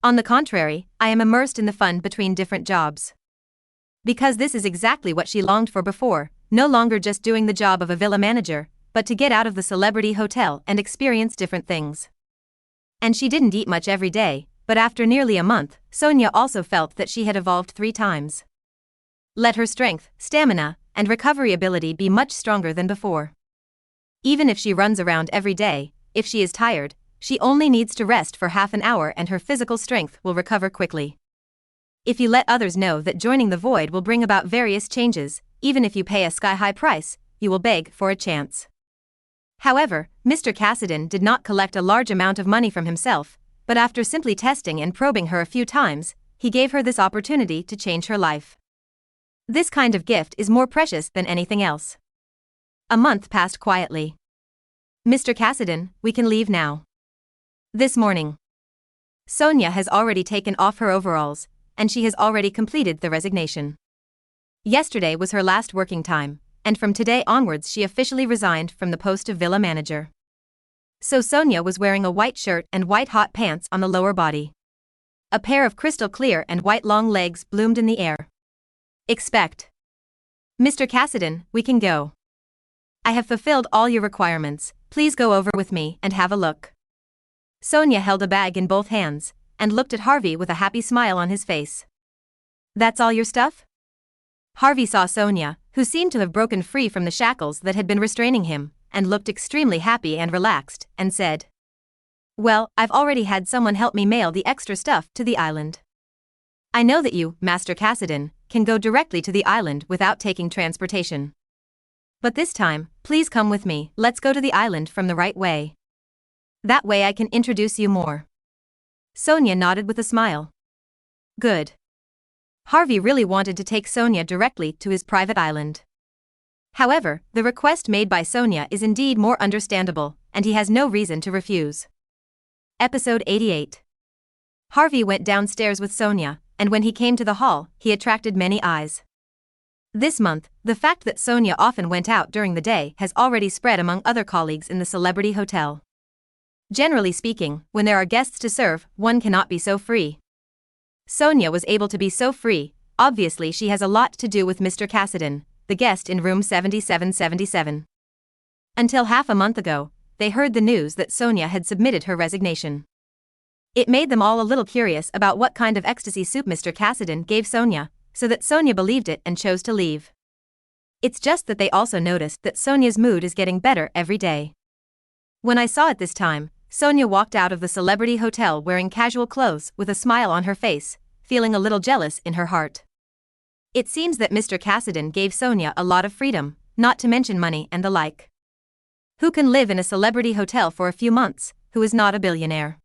On the contrary, I am immersed in the fun between different jobs. Because this is exactly what she longed for before, no longer just doing the job of a villa manager, but to get out of the celebrity hotel and experience different things. And she didn't eat much every day, but after nearly a month, Sonia also felt that she had evolved 3 times. Let her strength, stamina, and recovery ability be much stronger than before. Even if she runs around every day, if she is tired, she only needs to rest for half an hour and her physical strength will recover quickly. If you let others know that joining the Void will bring about various changes, even if you pay a sky-high price, you will beg for a chance. However, Mr. Cassidy did not collect a large amount of money from himself, but after simply testing and probing her a few times, he gave her this opportunity to change her life. This kind of gift is more precious than anything else. A month passed quietly. Mr. Cassidy, we can leave now. This morning, Sonia has already taken off her overalls, and she has already completed the resignation. Yesterday was her last working time, and from today onwards she officially resigned from the post of villa manager. So Sonia was wearing a white shirt and white hot pants on the lower body. A pair of crystal clear and white long legs bloomed in the air. Expect. Mr. Cassidy, we can go. I have fulfilled all your requirements, please go over with me and have a look. Sonia held a bag in both hands, and looked at Harvey with a happy smile on his face. That's all your stuff? Harvey saw Sonia, who seemed to have broken free from the shackles that had been restraining him, and looked extremely happy and relaxed, and said, Well, I've already had someone help me mail the extra stuff to the island. I know that you, Master Cassidy, can go directly to the island without taking transportation. But this time, please come with me, let's go to the island from the right way. That way I can introduce you more. Sonia nodded with a smile. Good. Harvey really wanted to take Sonia directly to his private island. However, the request made by Sonia is indeed more understandable, and he has no reason to refuse. Episode 88. Harvey went downstairs with Sonia, and when he came to the hall, he attracted many eyes. This month, the fact that Sonia often went out during the day has already spread among other colleagues in the celebrity hotel. Generally speaking, when there are guests to serve, one cannot be so free. Sonia was able to be so free. Obviously she has a lot to do with Mr. Cassidy, the guest in room 7777. Until half a month ago, they heard the news that Sonia had submitted her resignation. It made them all a little curious about what kind of ecstasy soup Mr. Cassidy gave Sonia, so that Sonia believed it and chose to leave. It's just that they also noticed that Sonia's mood is getting better every day. When I saw it this time, Sonia walked out of the celebrity hotel wearing casual clothes with a smile on her face, feeling a little jealous in her heart. It seems that Mr. Cassidy gave Sonia a lot of freedom, not to mention money and the like. Who can live in a celebrity hotel for a few months, who is not a billionaire?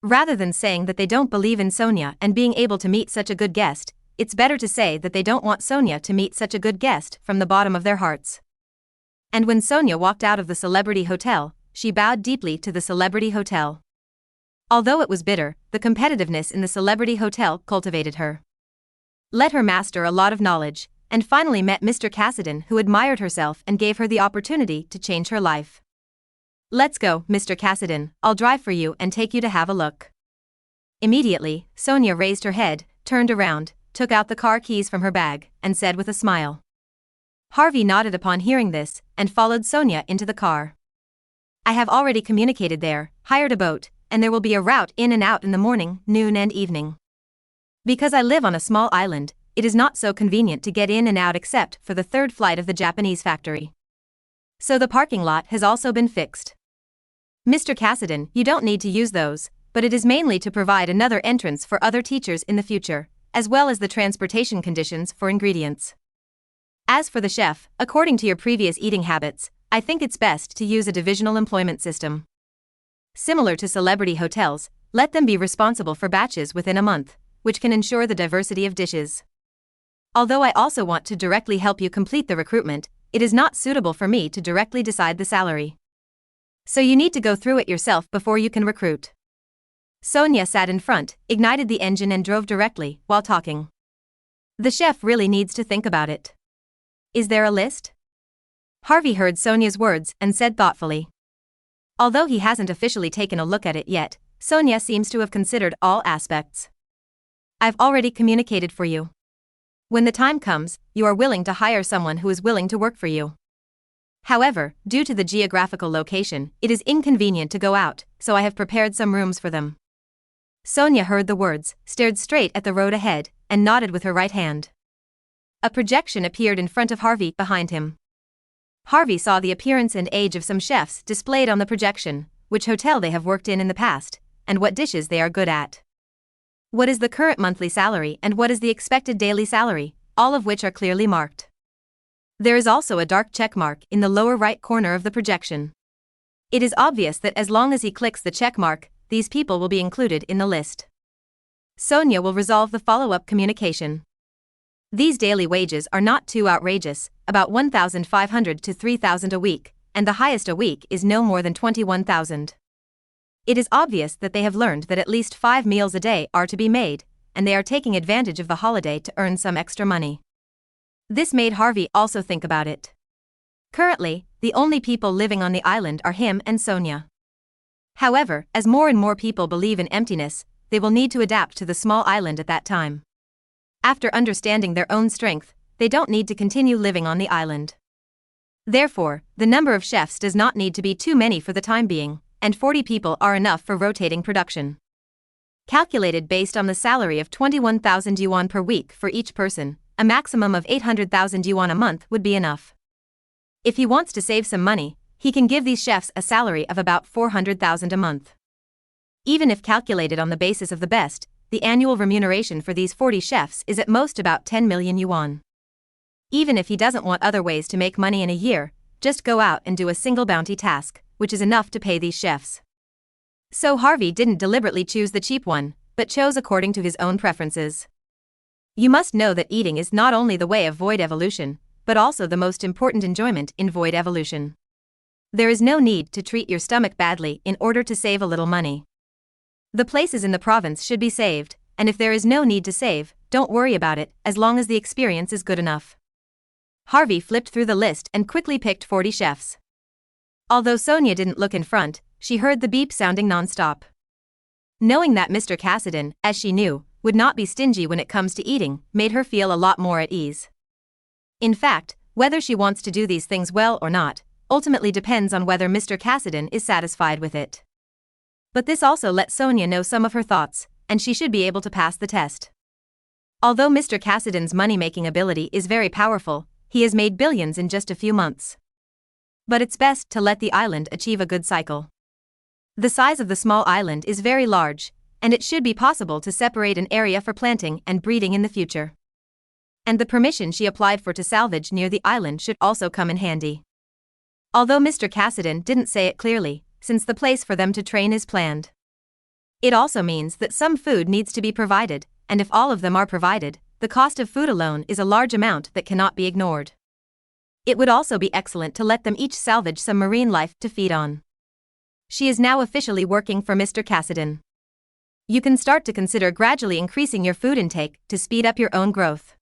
Rather than saying that they don't believe in Sonia and being able to meet such a good guest, it's better to say that they don't want Sonia to meet such a good guest from the bottom of their hearts. And when Sonia walked out of the celebrity hotel, she bowed deeply to the celebrity hotel. Although it was bitter, the competitiveness in the celebrity hotel cultivated her. Let her master a lot of knowledge, and finally met Mr. Cassidy, who admired herself and gave her the opportunity to change her life. "Let's go, Mr. Cassidy, I'll drive for you and take you to have a look." Immediately, Sonia raised her head, turned around, took out the car keys from her bag, and said with a smile. Harvey nodded upon hearing this, and followed Sonia into the car. "I have already communicated there, hired a boat, and there will be a route in and out in the morning, noon and evening. Because I live on a small island, it is not so convenient to get in and out except for the third flight of the Japanese factory. So the parking lot has also been fixed. Mr. Cassidy, you don't need to use those, but it is mainly to provide another entrance for other teachers in the future, as well as the transportation conditions for ingredients. As for the chef, according to your previous eating habits, I think it's best to use a divisional employment system. Similar to celebrity hotels, let them be responsible for batches within a month, which can ensure the diversity of dishes. Although I also want to directly help you complete the recruitment, it is not suitable for me to directly decide the salary. So you need to go through it yourself before you can recruit." Sonia sat in front, ignited the engine and drove directly, while talking. The chef really needs to think about it. Is there a list? Harvey heard Sonia's words and said thoughtfully. Although he hasn't officially taken a look at it yet, Sonia seems to have considered all aspects. "I've already communicated for you. When the time comes, you are willing to hire someone who is willing to work for you. However, due to the geographical location, it is inconvenient to go out, so I have prepared some rooms for them." Sonia heard the words, stared straight at the road ahead, and nodded with her right hand. A projection appeared in front of Harvey behind him. Harvey saw the appearance and age of some chefs displayed on the projection, which hotel they have worked in the past, and what dishes they are good at. What is the current monthly salary and what is the expected daily salary, all of which are clearly marked. There is also a dark check mark in the lower right corner of the projection. It is obvious that as long as he clicks the check mark, these people will be included in the list. Sonia will resolve the follow-up communication. These daily wages are not too outrageous, about 1,500 to 3,000 a week, and the highest a week is no more than 21,000. It is obvious that they have learned that at least 5 meals a day are to be made, and they are taking advantage of the holiday to earn some extra money. This made Harvey also think about it. Currently, the only people living on the island are him and Sonia. However, as more and more people believe in emptiness, they will need to adapt to the small island at that time. After understanding their own strength, they don't need to continue living on the island. Therefore, the number of chefs does not need to be too many for the time being, and 40 people are enough for rotating production. Calculated based on the salary of 21,000 yuan per week for each person, a maximum of 800,000 yuan a month would be enough. If he wants to save some money, he can give these chefs a salary of about 400,000 a month. Even if calculated on the basis of the best, the annual remuneration for these 40 chefs is at most about 10 million yuan. Even if he doesn't want other ways to make money in a year, just go out and do a single bounty task, which is enough to pay these chefs. So Harvey didn't deliberately choose the cheap one, but chose according to his own preferences. You must know that eating is not only the way of void evolution, but also the most important enjoyment in void evolution. There is no need to treat your stomach badly in order to save a little money. The places in the province should be saved, and if there is no need to save, don't worry about it, as long as the experience is good enough. Harvey flipped through the list and quickly picked 40 chefs. Although Sonia didn't look in front, she heard the beep sounding non-stop. Knowing that Mr. Cassidy, as she knew, would not be stingy when it comes to eating, made her feel a lot more at ease. In fact, whether she wants to do these things well or not, ultimately depends on whether Mr. Cassidy is satisfied with it. But this also let Sonia know some of her thoughts, and she should be able to pass the test. Although Mr. Cassidy's money-making ability is very powerful, he has made billions in just a few months. But it's best to let the island achieve a good cycle. The size of the small island is very large, and it should be possible to separate an area for planting and breeding in the future. And the permission she applied for to salvage near the island should also come in handy. Although Mr. Cassidy didn't say it clearly, since the place for them to train is planned. It also means that some food needs to be provided, and if all of them are provided, the cost of food alone is a large amount that cannot be ignored. It would also be excellent to let them each salvage some marine life to feed on. She is now officially working for Mr. Cassidy. You can start to consider gradually increasing your food intake to speed up your own growth.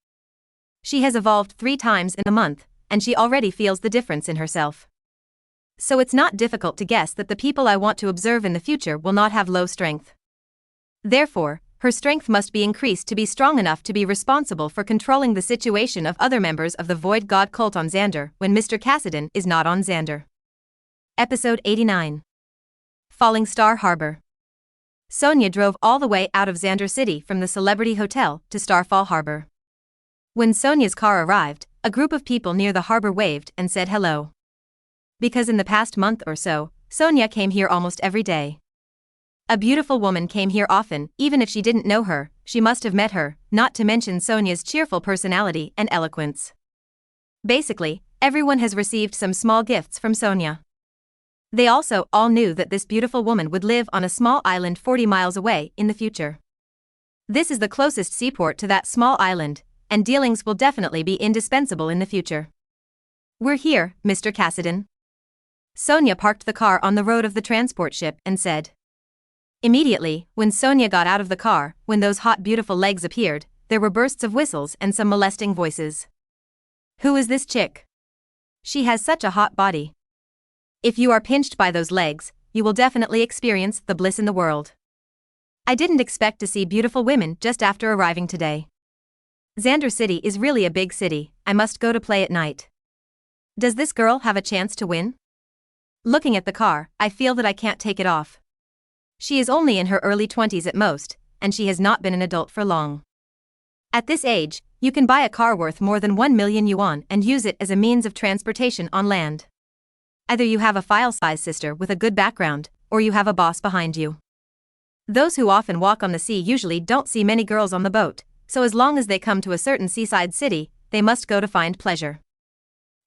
She has evolved 3 times in a month, and she already feels the difference in herself. So it's not difficult to guess that the people I want to observe in the future will not have low strength. Therefore, her strength must be increased to be strong enough to be responsible for controlling the situation of other members of the Void God cult on Xander when Mr. Cassidy is not on Xander. Episode 89. Falling Star Harbor. Sonia drove all the way out of Xander City from the Celebrity Hotel to Starfall Harbor. When Sonia's car arrived, a group of people near the harbor waved and said hello. Because in the past month or so, Sonia came here almost every day. A beautiful woman came here often, even if she didn't know her, she must have met her, not to mention Sonia's cheerful personality and eloquence. Basically, everyone has received some small gifts from Sonia. They also all knew that this beautiful woman would live on a small island 40 miles away in the future. This is the closest seaport to that small island, and dealings will definitely be indispensable in the future. We're here, Mr. Cassidy. Sonia parked the car on the road of the transport ship and said. Immediately, when Sonia got out of the car, when those hot beautiful legs appeared, there were bursts of whistles and some molesting voices. Who is this chick? She has such a hot body. If you are pinched by those legs, you will definitely experience the bliss in the world. I didn't expect to see beautiful women just after arriving today. Xander City is really a big city, I must go to play at night. Does this girl have a chance to win? Looking at the car, I feel that I can't take it off. She is only in her early 20s at most, and she has not been an adult for long. At this age, you can buy a car worth more than 1 million yuan and use it as a means of transportation on land. Either you have a file-size sister with a good background, or you have a boss behind you. Those who often walk on the sea usually don't see many girls on the boat, so as long as they come to a certain seaside city, they must go to find pleasure.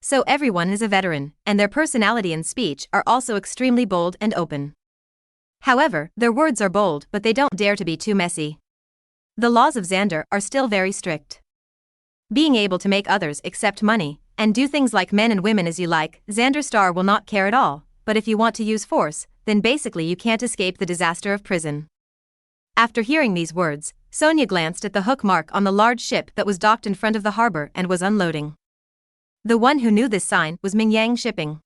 So everyone is a veteran, and their personality and speech are also extremely bold and open. However, their words are bold but they don't dare to be too messy. The laws of Xander are still very strict. Being able to make others accept money, and do things like men and women as you like, Xander Star will not care at all, but if you want to use force, then basically you can't escape the disaster of prison. After hearing these words, Sonia glanced at the hook mark on the large ship that was docked in front of the harbor and was unloading. The one who knew this sign was Mingyang Shipping.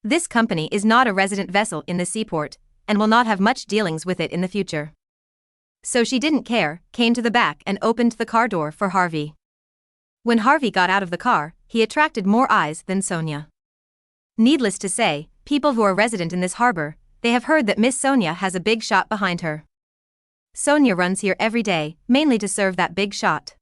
This company is not a resident vessel in the seaport, and will not have much dealings with it in the future. So she didn't care, came to the back and opened the car door for Harvey. When Harvey got out of the car, he attracted more eyes than Sonia. Needless to say, people who are resident in this harbor, they have heard that Miss Sonia has a big shot behind her. Sonia runs here every day, mainly to serve that big shot.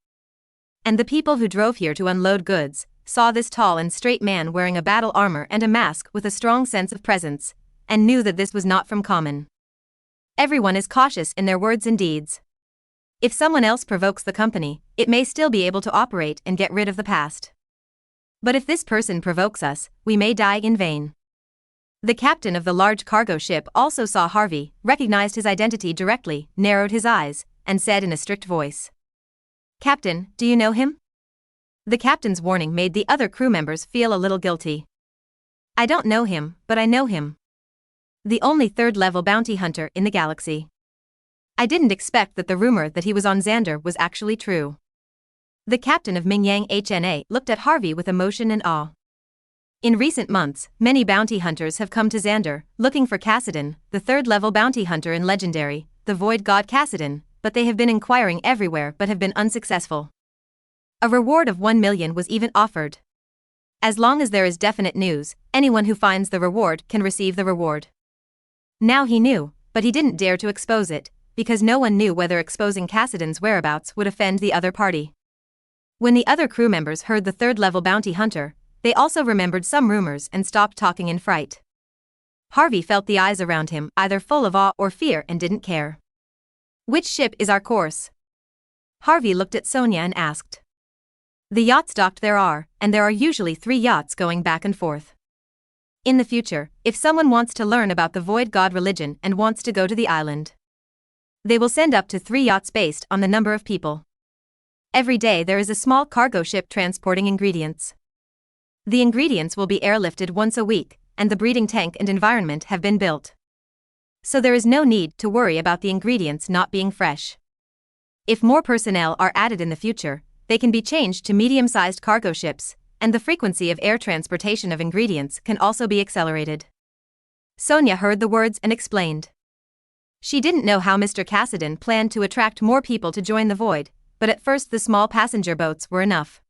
And the people who drove here to unload goods, saw this tall and straight man wearing a battle armor and a mask with a strong sense of presence, and knew that this was not from common. Everyone is cautious in their words and deeds. If someone else provokes the company, it may still be able to operate and get rid of the past. But if this person provokes us, we may die in vain. The captain of the large cargo ship also saw Harvey, recognized his identity directly, narrowed his eyes, and said in a strict voice. Captain, do you know him? The captain's warning made the other crew members feel a little guilty. I don't know him, but I know him. The only third-level bounty hunter in the galaxy. I didn't expect that the rumor that he was on Xander was actually true. The captain of Mingyang HNA looked at Harvey with emotion and awe. In recent months, many bounty hunters have come to Xander, looking for Cassidy, the third-level bounty hunter in Legendary, the Void God Cassidy, but they have been inquiring everywhere but have been unsuccessful. A reward of 1 million was even offered. As long as there is definite news, anyone who finds the reward can receive the reward. Now he knew, but he didn't dare to expose it, because no one knew whether exposing Cassidy's whereabouts would offend the other party. When the other crew members heard the third-level bounty hunter, they also remembered some rumors and stopped talking in fright. Harvey felt the eyes around him either full of awe or fear and didn't care. Which ship is our course? Harvey looked at Sonia and asked. The yachts docked there are, and there are usually 3 yachts going back and forth. In the future, if someone wants to learn about the Void God religion and wants to go to the island, they will send up to 3 yachts based on the number of people. Every day there is a small cargo ship transporting ingredients. The ingredients will be airlifted once a week, and the breeding tank and environment have been built. So there is no need to worry about the ingredients not being fresh. If more personnel are added in the future, they can be changed to medium-sized cargo ships, and the frequency of air transportation of ingredients can also be accelerated. Sonia heard the words and explained. She didn't know how Mr. Cassidy planned to attract more people to join the Void, but at first the small passenger boats were enough.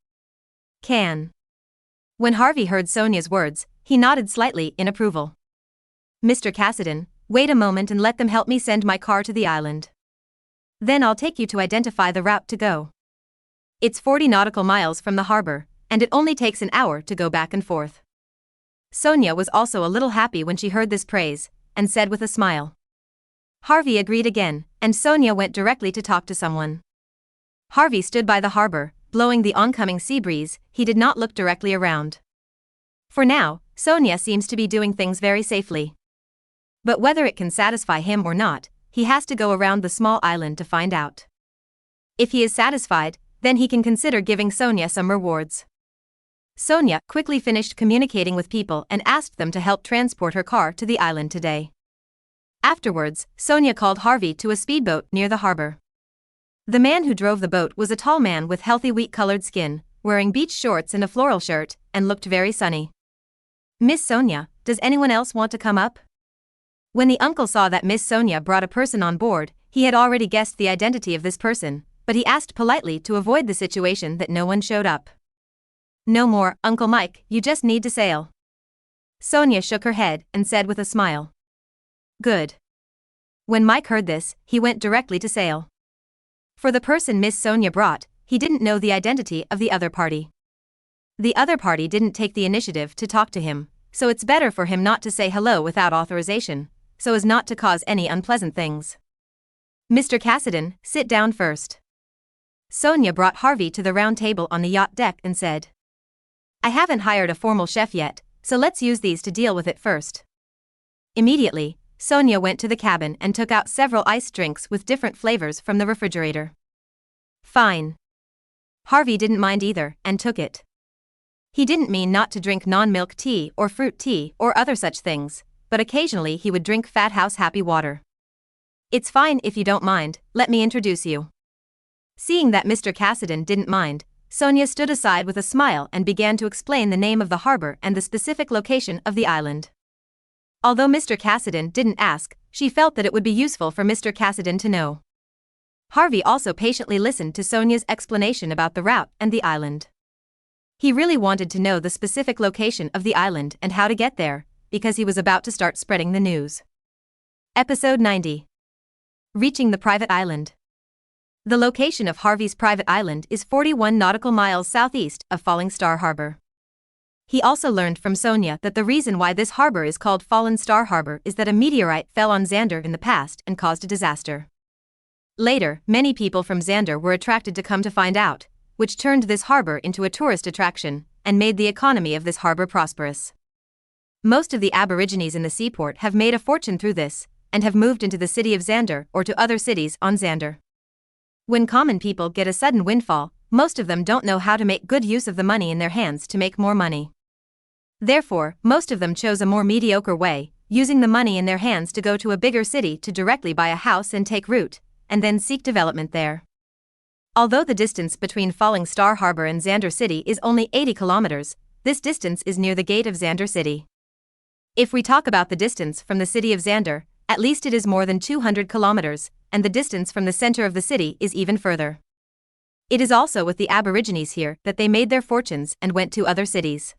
When Harvey heard Sonia's words, he nodded slightly in approval. Mr. Cassidy, wait a moment and let them help me send my car to the island. Then I'll take you to identify the route to go. It's 40 nautical miles from the harbor, and it only takes an hour to go back and forth. Sonia was also a little happy when she heard this praise, and said with a smile. Harvey agreed again, and Sonia went directly to talk to someone. Harvey stood by the harbor, blowing the oncoming sea breeze. He did not look directly around. For now, Sonia seems to be doing things very safely. But whether it can satisfy him or not, he has to go around the small island to find out. If he is satisfied, then he can consider giving Sonia some rewards. Sonia quickly finished communicating with people and asked them to help transport her car to the island today. Afterwards, Sonia called Harvey to a speedboat near the harbor. The man who drove the boat was a tall man with healthy wheat-colored skin, wearing beach shorts and a floral shirt, and looked very sunny. Miss Sonia, does anyone else want to come up? When the uncle saw that Miss Sonia brought a person on board, he had already guessed the identity of this person, but he asked politely to avoid the situation that no one showed up. No more, Uncle Mike, you just need to sail. Sonia shook her head and said with a smile. Good. When Mike heard this, he went directly to sail. For the person Miss Sonia brought, he didn't know the identity of the other party. The other party didn't take the initiative to talk to him, so it's better for him not to say hello without authorization, so as not to cause any unpleasant things. Mr. Cassidy, sit down first. Sonia brought Harvey to the round table on the yacht deck and said. I haven't hired a formal chef yet, so let's use these to deal with it first. Immediately, Sonia went to the cabin and took out several iced drinks with different flavors from the refrigerator. Fine. Harvey didn't mind either, and took it. He didn't mean not to drink non-milk tea or fruit tea or other such things, but occasionally he would drink Fat House Happy Water. It's fine if you don't mind, let me introduce you. Seeing that Mr. Cassidy didn't mind, Sonia stood aside with a smile and began to explain the name of the harbor and the specific location of the island. Although Mr. Cassidy didn't ask, she felt that it would be useful for Mr. Cassidy to know. Harvey also patiently listened to Sonia's explanation about the route and the island. He really wanted to know the specific location of the island and how to get there, because he was about to start spreading the news. Episode 90. Reaching the private island. The location of Harvey's private island is 41 nautical miles southeast of Falling Star Harbor. He also learned from Sonia that the reason why this harbor is called Fallen Star Harbor is that a meteorite fell on Xander in the past and caused a disaster. Later, many people from Xander were attracted to come to find out, which turned this harbor into a tourist attraction and made the economy of this harbor prosperous. Most of the Aborigines in the seaport have made a fortune through this and have moved into the city of Xander or to other cities on Xander. When common people get a sudden windfall, most of them don't know how to make good use of the money in their hands to make more money. Therefore, most of them chose a more mediocre way, using the money in their hands to go to a bigger city to directly buy a house and take root, and then seek development there. Although the distance between Falling Star Harbor and Xander City is only 80 kilometers, this distance is near the gate of Xander City. If we talk about the distance from the city of Xander, at least it is more than 200 kilometers, and the distance from the center of the city is even further. It is also with the Aborigines here that they made their fortunes and went to other cities.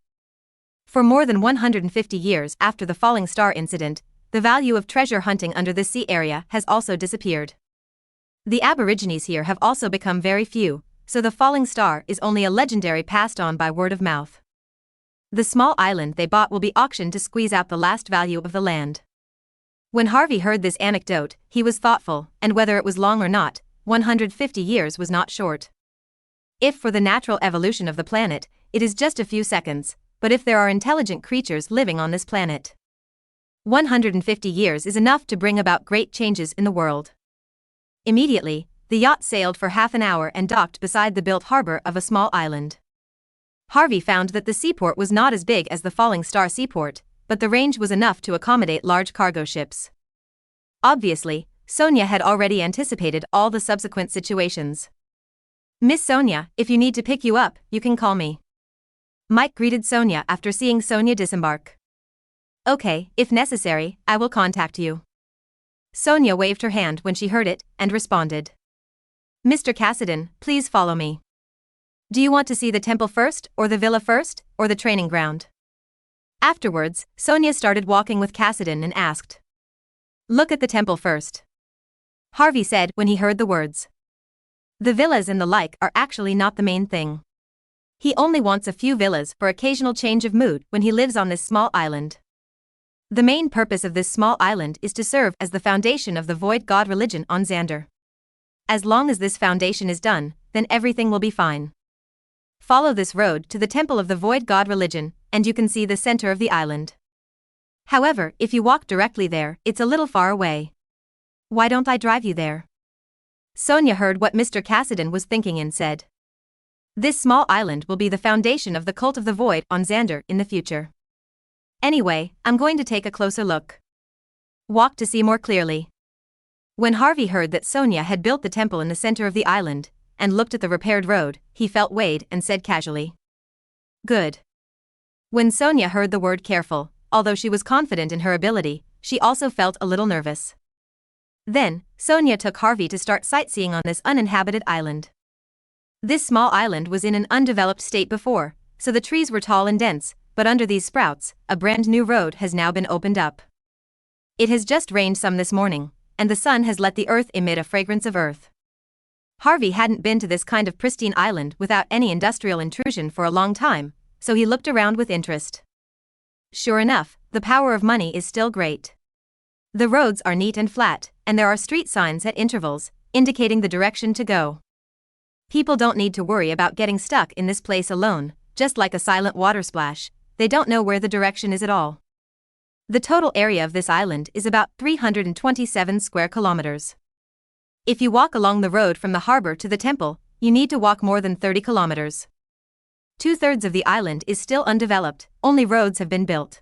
For more than 150 years after the Falling Star incident, the value of treasure hunting under this sea area has also disappeared. The Aborigines here have also become very few, so the Falling Star is only a legendary passed on by word of mouth. The small island they bought will be auctioned to squeeze out the last value of the land. When Harvey heard this anecdote, he was thoughtful, and whether it was long or not, 150 years was not short. If for the natural evolution of the planet, it is just a few seconds, but if there are intelligent creatures living on this planet, 150 years is enough to bring about great changes in the world. Immediately, the yacht sailed for half an hour and docked beside the built harbor of a small island. Harvey found that the seaport was not as big as the Falling Star seaport, but the range was enough to accommodate large cargo ships. Obviously, Sonia had already anticipated all the subsequent situations. Miss Sonia, if you need to pick you up, you can call me. Mike greeted Sonia after seeing Sonia disembark. Okay, if necessary, I will contact you. Sonia waved her hand when she heard it and responded. Mr. Cassidy, please follow me. Do you want to see the temple first, or the villa first, or the training ground? Afterwards, Sonia started walking with Cassidy and asked. Look at the temple first. Harvey said when he heard the words. The villas and the like are actually not the main thing. He only wants a few villas for occasional change of mood when he lives on this small island. The main purpose of this small island is to serve as the foundation of the void god religion on Xander. As long as this foundation is done, then everything will be fine. Follow this road to the temple of the void god religion, and you can see the center of the island. However, if you walk directly there, it's a little far away. Why don't I drive you there? Sonia heard what Mr. Cassidy was thinking and said. This small island will be the foundation of the cult of the void on Xander in the future. Anyway, I'm going to take a closer look. Walk to see more clearly. When Harvey heard that Sonia had built the temple in the center of the island, and looked at the repaired road, he felt weighed and said casually. Good. When Sonia heard the word careful, although she was confident in her ability, she also felt a little nervous. Then, Sonia took Harvey to start sightseeing on this uninhabited island. This small island was in an undeveloped state before, so the trees were tall and dense, but under these sprouts, a brand new road has now been opened up. It has just rained some this morning, and the sun has let the earth emit a fragrance of earth. Harvey hadn't been to this kind of pristine island without any industrial intrusion for a long time, so he looked around with interest. Sure enough, the power of money is still great. The roads are neat and flat, and there are street signs at intervals, indicating the direction to go. People don't need to worry about getting stuck in this place alone, just like a silent water splash, they don't know where the direction is at all. The total area of this island is about 327 square kilometers. If you walk along the road from the harbor to the temple, you need to walk more than 30 kilometers. 2/3 of the island is still undeveloped, only roads have been built.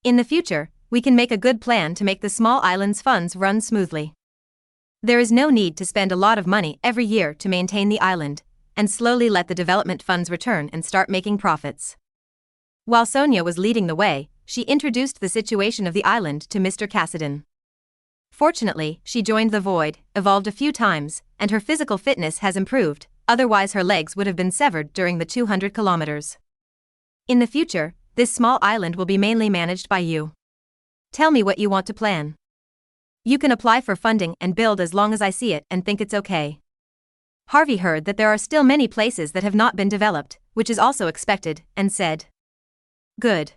In the future, we can make a good plan to make the small island's funds run smoothly. There is no need to spend a lot of money every year to maintain the island, and slowly let the development funds return and start making profits. While Sonia was leading the way, she introduced the situation of the island to Mr. Cassidy. Fortunately, she joined the void, evolved a few times, and her physical fitness has improved, otherwise her legs would have been severed during the 200 kilometers. In the future, this small island will be mainly managed by you. Tell me what you want to plan. You can apply for funding and build as long as I see it and think it's okay. Harvey heard that there are still many places that have not been developed, which is also expected, and said. Good.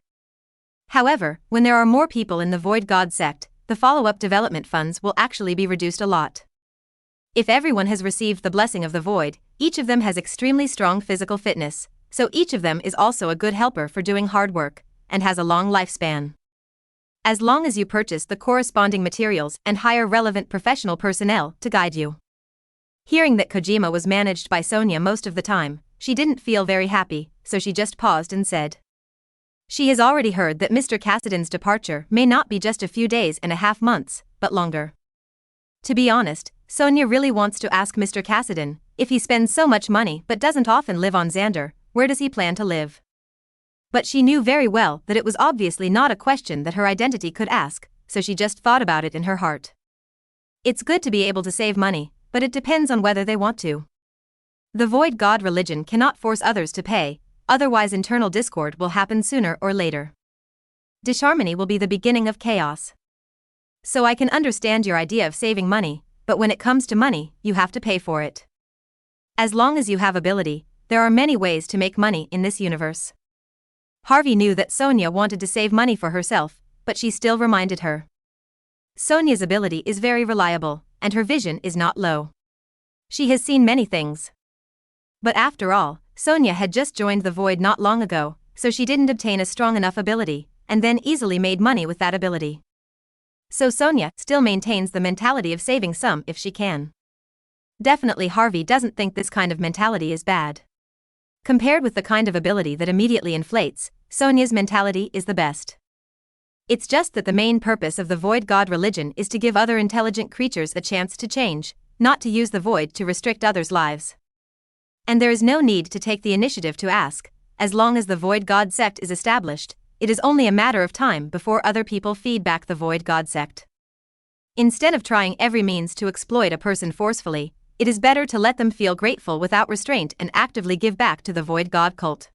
However, when there are more people in the Void God sect, the follow-up development funds will actually be reduced a lot. If everyone has received the blessing of the Void, each of them has extremely strong physical fitness, so each of them is also a good helper for doing hard work, and has a long lifespan. As long as you purchase the corresponding materials and hire relevant professional personnel to guide you. Hearing that Kojima was managed by Sonia most of the time, she didn't feel very happy, so she just paused and said. She has already heard that Mr. Cassidy's departure may not be just a few days and a half months, but longer. To be honest, Sonia really wants to ask Mr. Cassidy, if he spends so much money but doesn't often live on Xander, where does he plan to live? But she knew very well that it was obviously not a question that her identity could ask, so she just thought about it in her heart. It's good to be able to save money, but it depends on whether they want to. The Void God religion cannot force others to pay, otherwise internal discord will happen sooner or later. Disharmony will be the beginning of chaos. So I can understand your idea of saving money, but when it comes to money, you have to pay for it. As long as you have ability, there are many ways to make money in this universe. Harvey knew that Sonia wanted to save money for herself, but she still reminded her. Sonia's ability is very reliable, and her vision is not low. She has seen many things. But after all, Sonia had just joined the Void not long ago, so she didn't obtain a strong enough ability, and then easily made money with that ability. So Sonia still maintains the mentality of saving some if she can. Definitely Harvey doesn't think this kind of mentality is bad. Compared with the kind of ability that immediately inflates, Sonia's mentality is the best. It's just that the main purpose of the Void God religion is to give other intelligent creatures a chance to change, not to use the Void to restrict others' lives. And there is no need to take the initiative to ask. As long as the Void God sect is established, it is only a matter of time before other people feed back the Void God sect. Instead of trying every means to exploit a person forcefully, it is better to let them feel grateful without restraint and actively give back to the Void God cult.